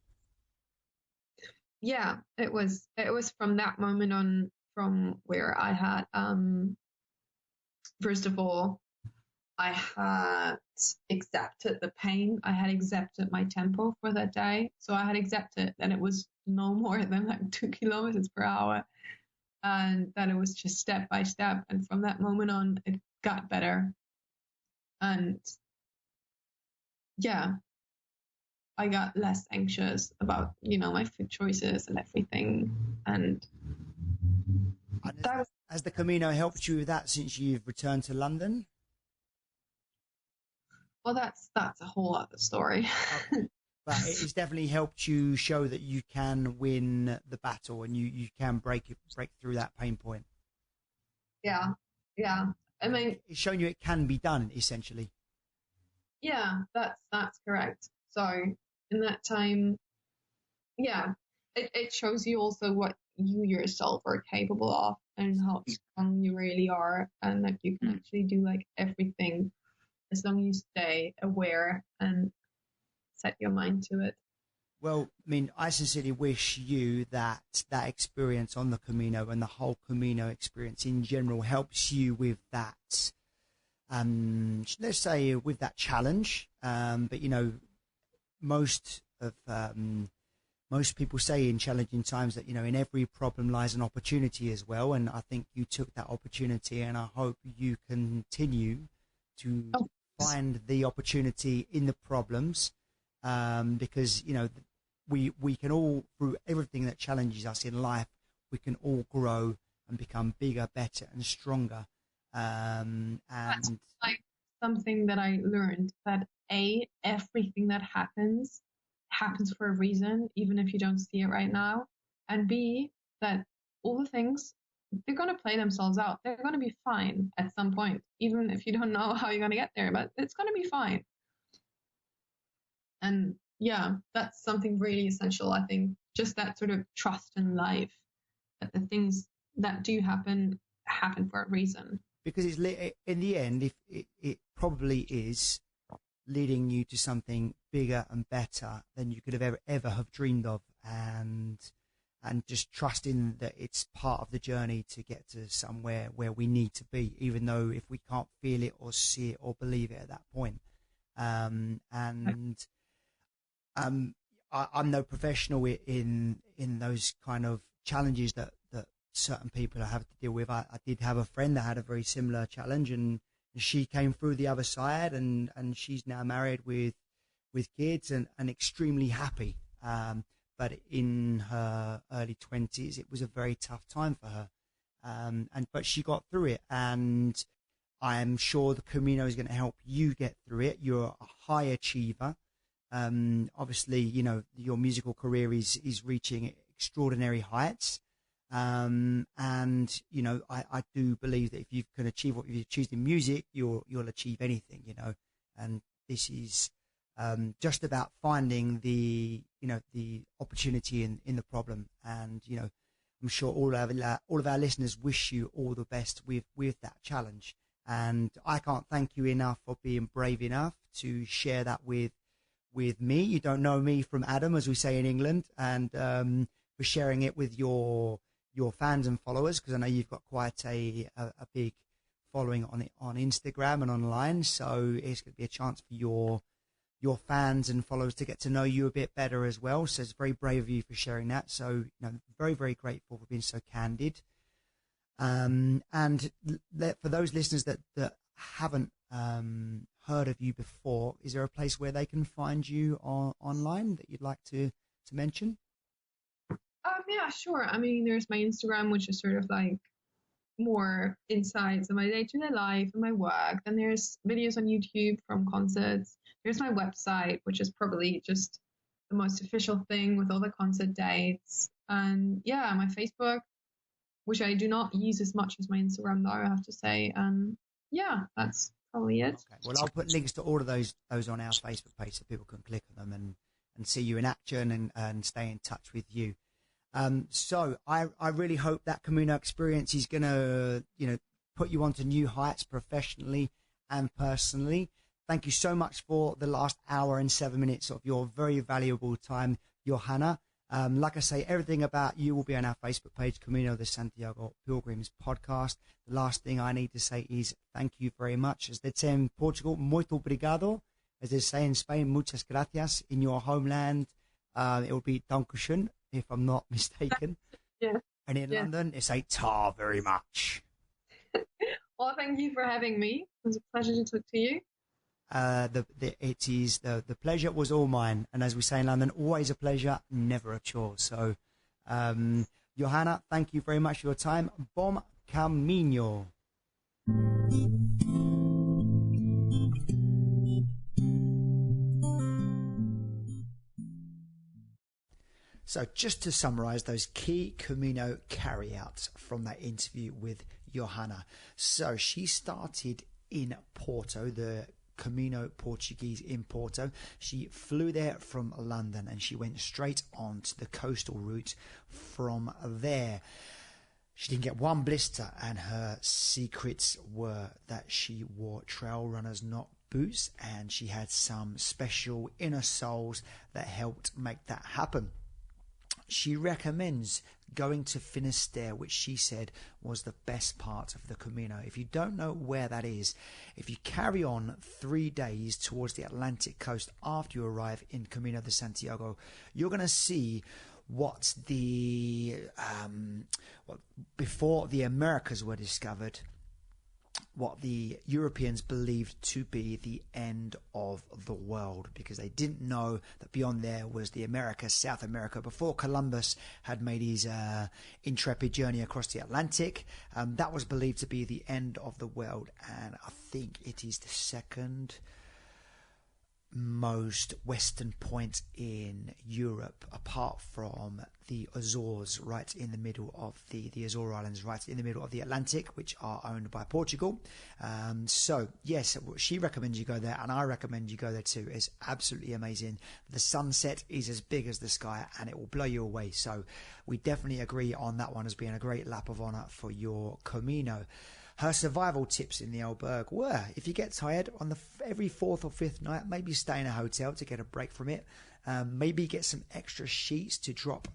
Yeah, it was. It was from that moment on, from where I had, first of all, I had accepted the pain. I had accepted my tempo for that day. So I had accepted that it was no more than like 2 kilometers per hour, and that it was just step by step. And from that moment on, it got better. And yeah, I got less anxious about, my food choices and everything. And that was, has the Camino helped you with that since you've returned to London? well, that's a whole other story. Okay. But it's definitely helped you show that you can win the battle and you can break through that pain point. Yeah. Yeah. I mean, it's showing you it can be done, essentially. Yeah, that's correct. So in that time, yeah, it shows you also what you yourself are capable of and how strong you really are, and that you can actually do like everything as long as you stay aware and set your mind to it. Well, I mean, I sincerely wish you that experience on the Camino and the whole Camino experience in general helps you with that, let's say with that challenge. But most people say in challenging times that, in every problem lies an opportunity as well. And I think you took that opportunity, and I hope you continue to find the opportunity in the problems, because, we can all, through everything that challenges us in life, we can all grow and become bigger, better and stronger. And that's like something that I learned, that everything that happens for a reason, even if you don't see it right now, and B, that all the things, they're going to play themselves out. They're going to be fine at some point, even if you don't know how you're going to get there, but it's going to be fine. And yeah, that's something really essential, I think, just that sort of trust in life, that the things that do happen for a reason. Because it's in the end, if it probably is leading you to something bigger and better than you could have ever have dreamed of, and just trusting that it's part of the journey to get to somewhere where we need to be, even though if we can't feel it or see it or believe it at that point. I'm no professional in those kind of challenges that certain people have to deal with. I did have a friend that had a very similar challenge, and she came through the other side, and she's now married with kids and extremely happy. But in her early 20s, it was a very tough time for her. But she got through it, and I'm sure the Camino is going to help you get through it. You're a high achiever. Obviously, your musical career is reaching extraordinary heights. I do believe that if you can achieve what you've achieved in music, you'll achieve anything, and this is just about finding the opportunity in the problem. And, I'm sure all of our listeners wish you all the best with that challenge. And I can't thank you enough for being brave enough to share that with me. You don't know me from Adam, as we say in England, and for sharing it with your fans and followers, because I know you've got quite a big following on Instagram and online. So it's going to be a chance for your fans and followers to get to know you a bit better as well. So it's very brave of you for sharing that. So, very, very grateful for being so candid. And for those listeners that haven't heard of you before, is there a place where they can find you online that you'd like to mention? Yeah, sure. I mean, there's my Instagram, which is sort of like more insights of my day-to-day life and my work. Then there's videos on YouTube from concerts. There's my website, which is probably just the most official thing with all the concert dates. And yeah, my Facebook, which I do not use as much as my Instagram, though, I have to say. Yeah, that's probably it. Okay. Well, I'll put links to all of those on our Facebook page so people can click on them and see you in action and stay in touch with you. So I really hope that Camino experience is going to, put you onto new heights professionally and personally. Thank you so much for the last hour and 7 minutes of your very valuable time, Johanna. Like I say, everything about you will be on our Facebook page, Camino de Santiago Pilgrims Podcast. The last thing I need to say is thank you very much. As they say in Portugal, muito obrigado. As they say in Spain, muchas gracias. In your homeland, it will be dankeschön, if I'm not mistaken. Yeah. And in London, it's a tar very much. Well, thank you for having me. It was a pleasure to talk to you. The pleasure was all mine, and as we say in London, always a pleasure, never a chore. So, Johanna, thank you very much for your time. Buen Camino. So just to summarize those key Camino carryouts from that interview with Johanna. So she started in Porto, the Camino Portuguese in Porto. She flew there from London and she went straight on to the coastal route from there. She didn't get one blister, and her secrets were that she wore trail runners, not boots, and she had some special inner soles that helped make that happen. She recommends going to Finisterre, which she said was the best part of the Camino. If you don't know where that is, if you carry on 3 days towards the Atlantic coast after you arrive in Camino de Santiago, you're going to see what before the Americas were discovered, what the Europeans believed to be the end of the world, because they didn't know that beyond there was the Americas, South America. Before Columbus had made his intrepid journey across the Atlantic, that was believed to be the end of the world, and I think it is the second most western point in Europe, apart from the Azores, right in the middle of the Azore Islands, right in the middle of the Atlantic, which are owned by Portugal. So yes, she recommends you go there, and I recommend you go there too. It's absolutely amazing. The sunset is as big as the sky, and it will blow you away. So we definitely agree on that one as being a great lap of honour for your Camino. Her survival tips in the albergue were, if you get tired on every fourth or fifth night, maybe stay in a hotel to get a break from it. Maybe get some extra sheets to drop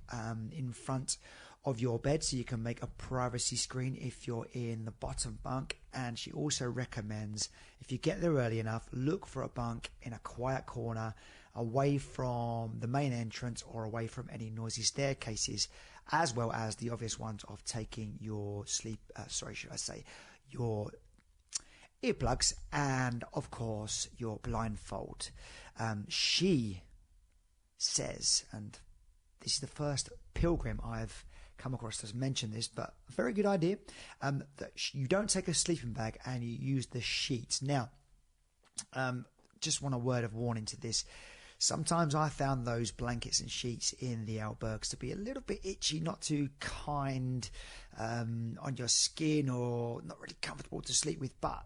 in front of your bed so you can make a privacy screen if you're in the bottom bunk. And she also recommends, if you get there early enough, look for a bunk in a quiet corner away from the main entrance or away from any noisy staircases, as well as the obvious ones of taking your your earplugs and, of course, your blindfold. She says, and this is the first pilgrim I've come across that's mentioned this, but a very good idea, that you don't take a sleeping bag and you use the sheets. Now, just want a word of warning to this. Sometimes I found those blankets and sheets in the albergues to be a little bit itchy, not too kind on your skin, or not really comfortable to sleep with. But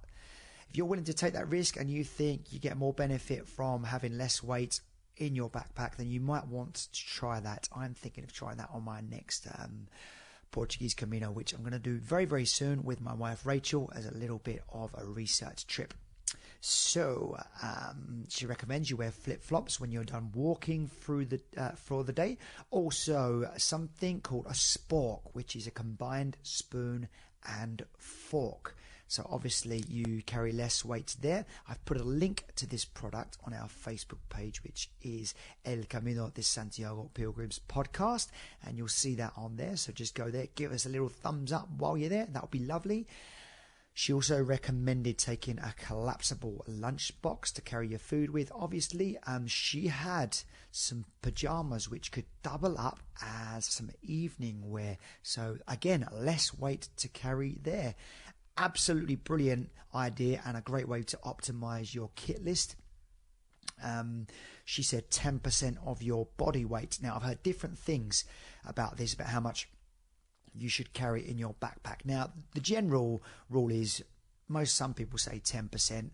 if you're willing to take that risk and you think you get more benefit from having less weight in your backpack, then you might want to try that. I'm thinking of trying that on my next Portuguese Camino, which I'm going to do very, very soon with my wife Rachel as a little bit of a research trip. So she recommends you wear flip-flops when you're done walking through for the day. Also, something called a spork, which is a combined spoon and fork. So obviously you carry less weight there. I've put a link to this product on our Facebook page, which is El Camino de Santiago Pilgrims Podcast, and you'll see that on there. So just go there, give us a little thumbs up while you're there. That would be lovely. She also recommended taking a collapsible lunchbox to carry your food with. Obviously, she had some pajamas which could double up as some evening wear. So again, less weight to carry there. Absolutely brilliant idea and a great way to optimize your kit list. She said 10% of your body weight. Now, I've heard different things about this, about how much you should carry in your backpack. Now, the general rule is some people say 10%.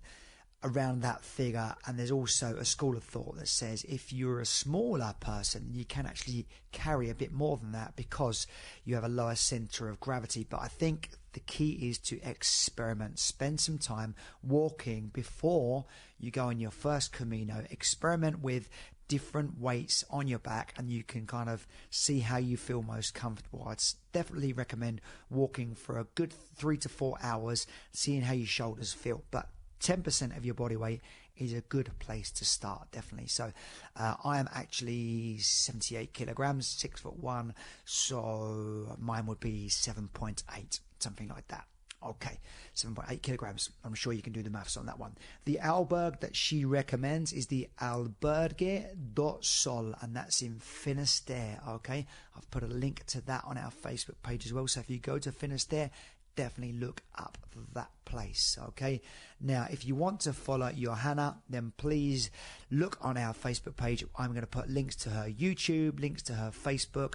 around that figure. And there's also a school of thought that says if you're a smaller person, you can actually carry a bit more than that because you have a lower center of gravity. But I think the key is to experiment. Spend some time walking before you go on your first Camino. Experiment with different weights on your back, and you can kind of see how you feel most comfortable. I'd definitely recommend walking for a good 3 to 4 hours, seeing how your shoulders feel. But 10% of your body weight is a good place to start, definitely. So I am actually 78 kilograms, 6'1", so mine would be 7.8, something like that. Okay, 7.8 kilograms. I'm sure you can do the maths on that one. The albergue that she recommends is the Albergue do Sol, and that's in Finisterre, okay? I've put a link to that on our Facebook page as well, so if you go to Finisterre, definitely look up that place, okay? Now, if you want to follow Johanna, then please look on our Facebook page. I'm going to put links to her YouTube, links to her Facebook,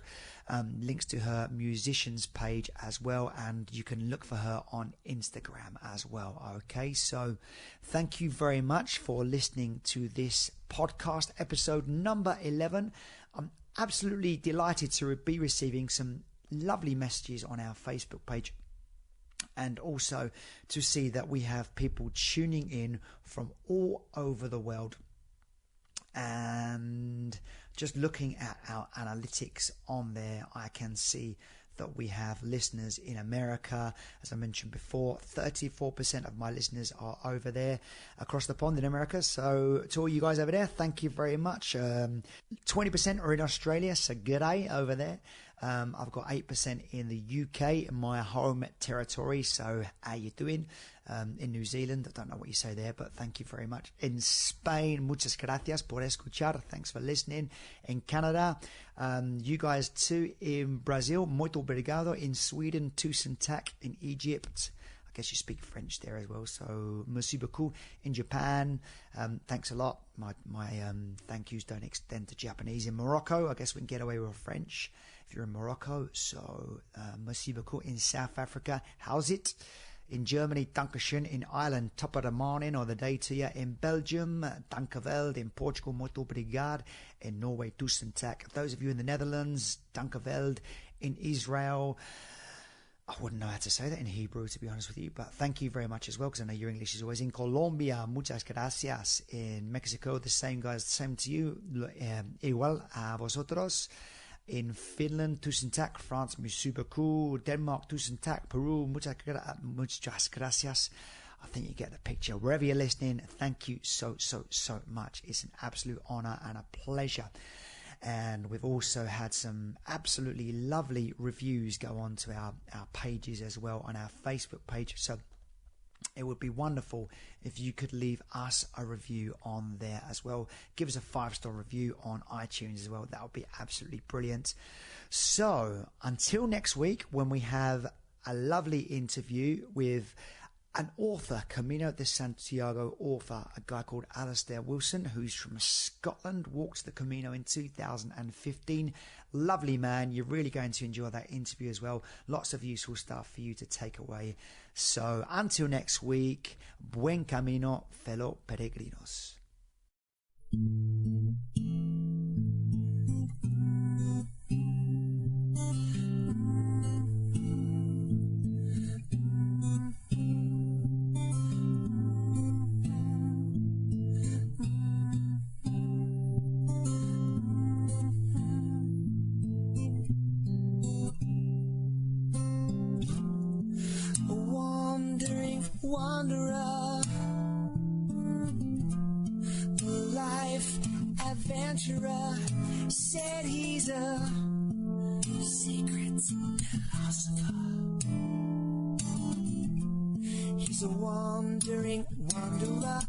links to her musicians page as well, and you can look for her on Instagram as well, okay? So thank you very much for listening to this podcast, episode number 11. I'm absolutely delighted to be receiving some lovely messages on our Facebook page, and also to see that we have people tuning in from all over the world. And just looking at our analytics on there, I can see that we have listeners in America. As I mentioned before, 34% of my listeners are over there across the pond in America. So to all you guys over there, thank you very much. 20% are in Australia, so g'day over there. I've got 8% in the UK, my home territory. So how you doing? In New Zealand, I don't know what you say there, but thank you very much. In Spain, muchas gracias por escuchar. Thanks for listening. In Canada, you guys too. In Brazil, muito obrigado. In Sweden, tusen tack. In Egypt, I guess you speak French there as well, so merci beaucoup. In Japan, thanks a lot. My thank yous don't extend to Japanese. In Morocco, I guess we can get away with French if you're in Morocco, so merci beaucoup. In South Africa, how's it? In Germany, Dankeschön. In Ireland, top of the morning or the day to you. In Belgium, Dankjewel. In Portugal, muito obrigado. In Norway, tusen tack. Those of you in the Netherlands, Dankjewel. In Israel, I wouldn't know how to say that in Hebrew, to be honest with you, but thank you very much as well, because I know your English is always. In Colombia, muchas gracias. In Mexico, the same guys, same to you. Igual a vosotros. In Finland, tusen tack. France, merci beaucoup. Denmark, tusen tack. Peru, muchas gracias. I think you get the picture. Wherever you're listening, thank you so much. It's an absolute honor and a pleasure. And we've also had some absolutely lovely reviews go on to our pages as well on our Facebook page. So it would be wonderful if you could leave us a review on there as well. Give us a 5-star review on iTunes as well. That would be absolutely brilliant. So until next week, when we have a lovely interview with an author, Camino de Santiago author, a guy called Alistair Wilson, who's from Scotland, walked the Camino in 2015. Lovely man. You're really going to enjoy that interview as well. Lots of useful stuff for you to take away. So until next week, Buen Camino, fellow peregrinos. Wanderer, life adventurer, said he's a secret philosopher. He's a wandering wanderer.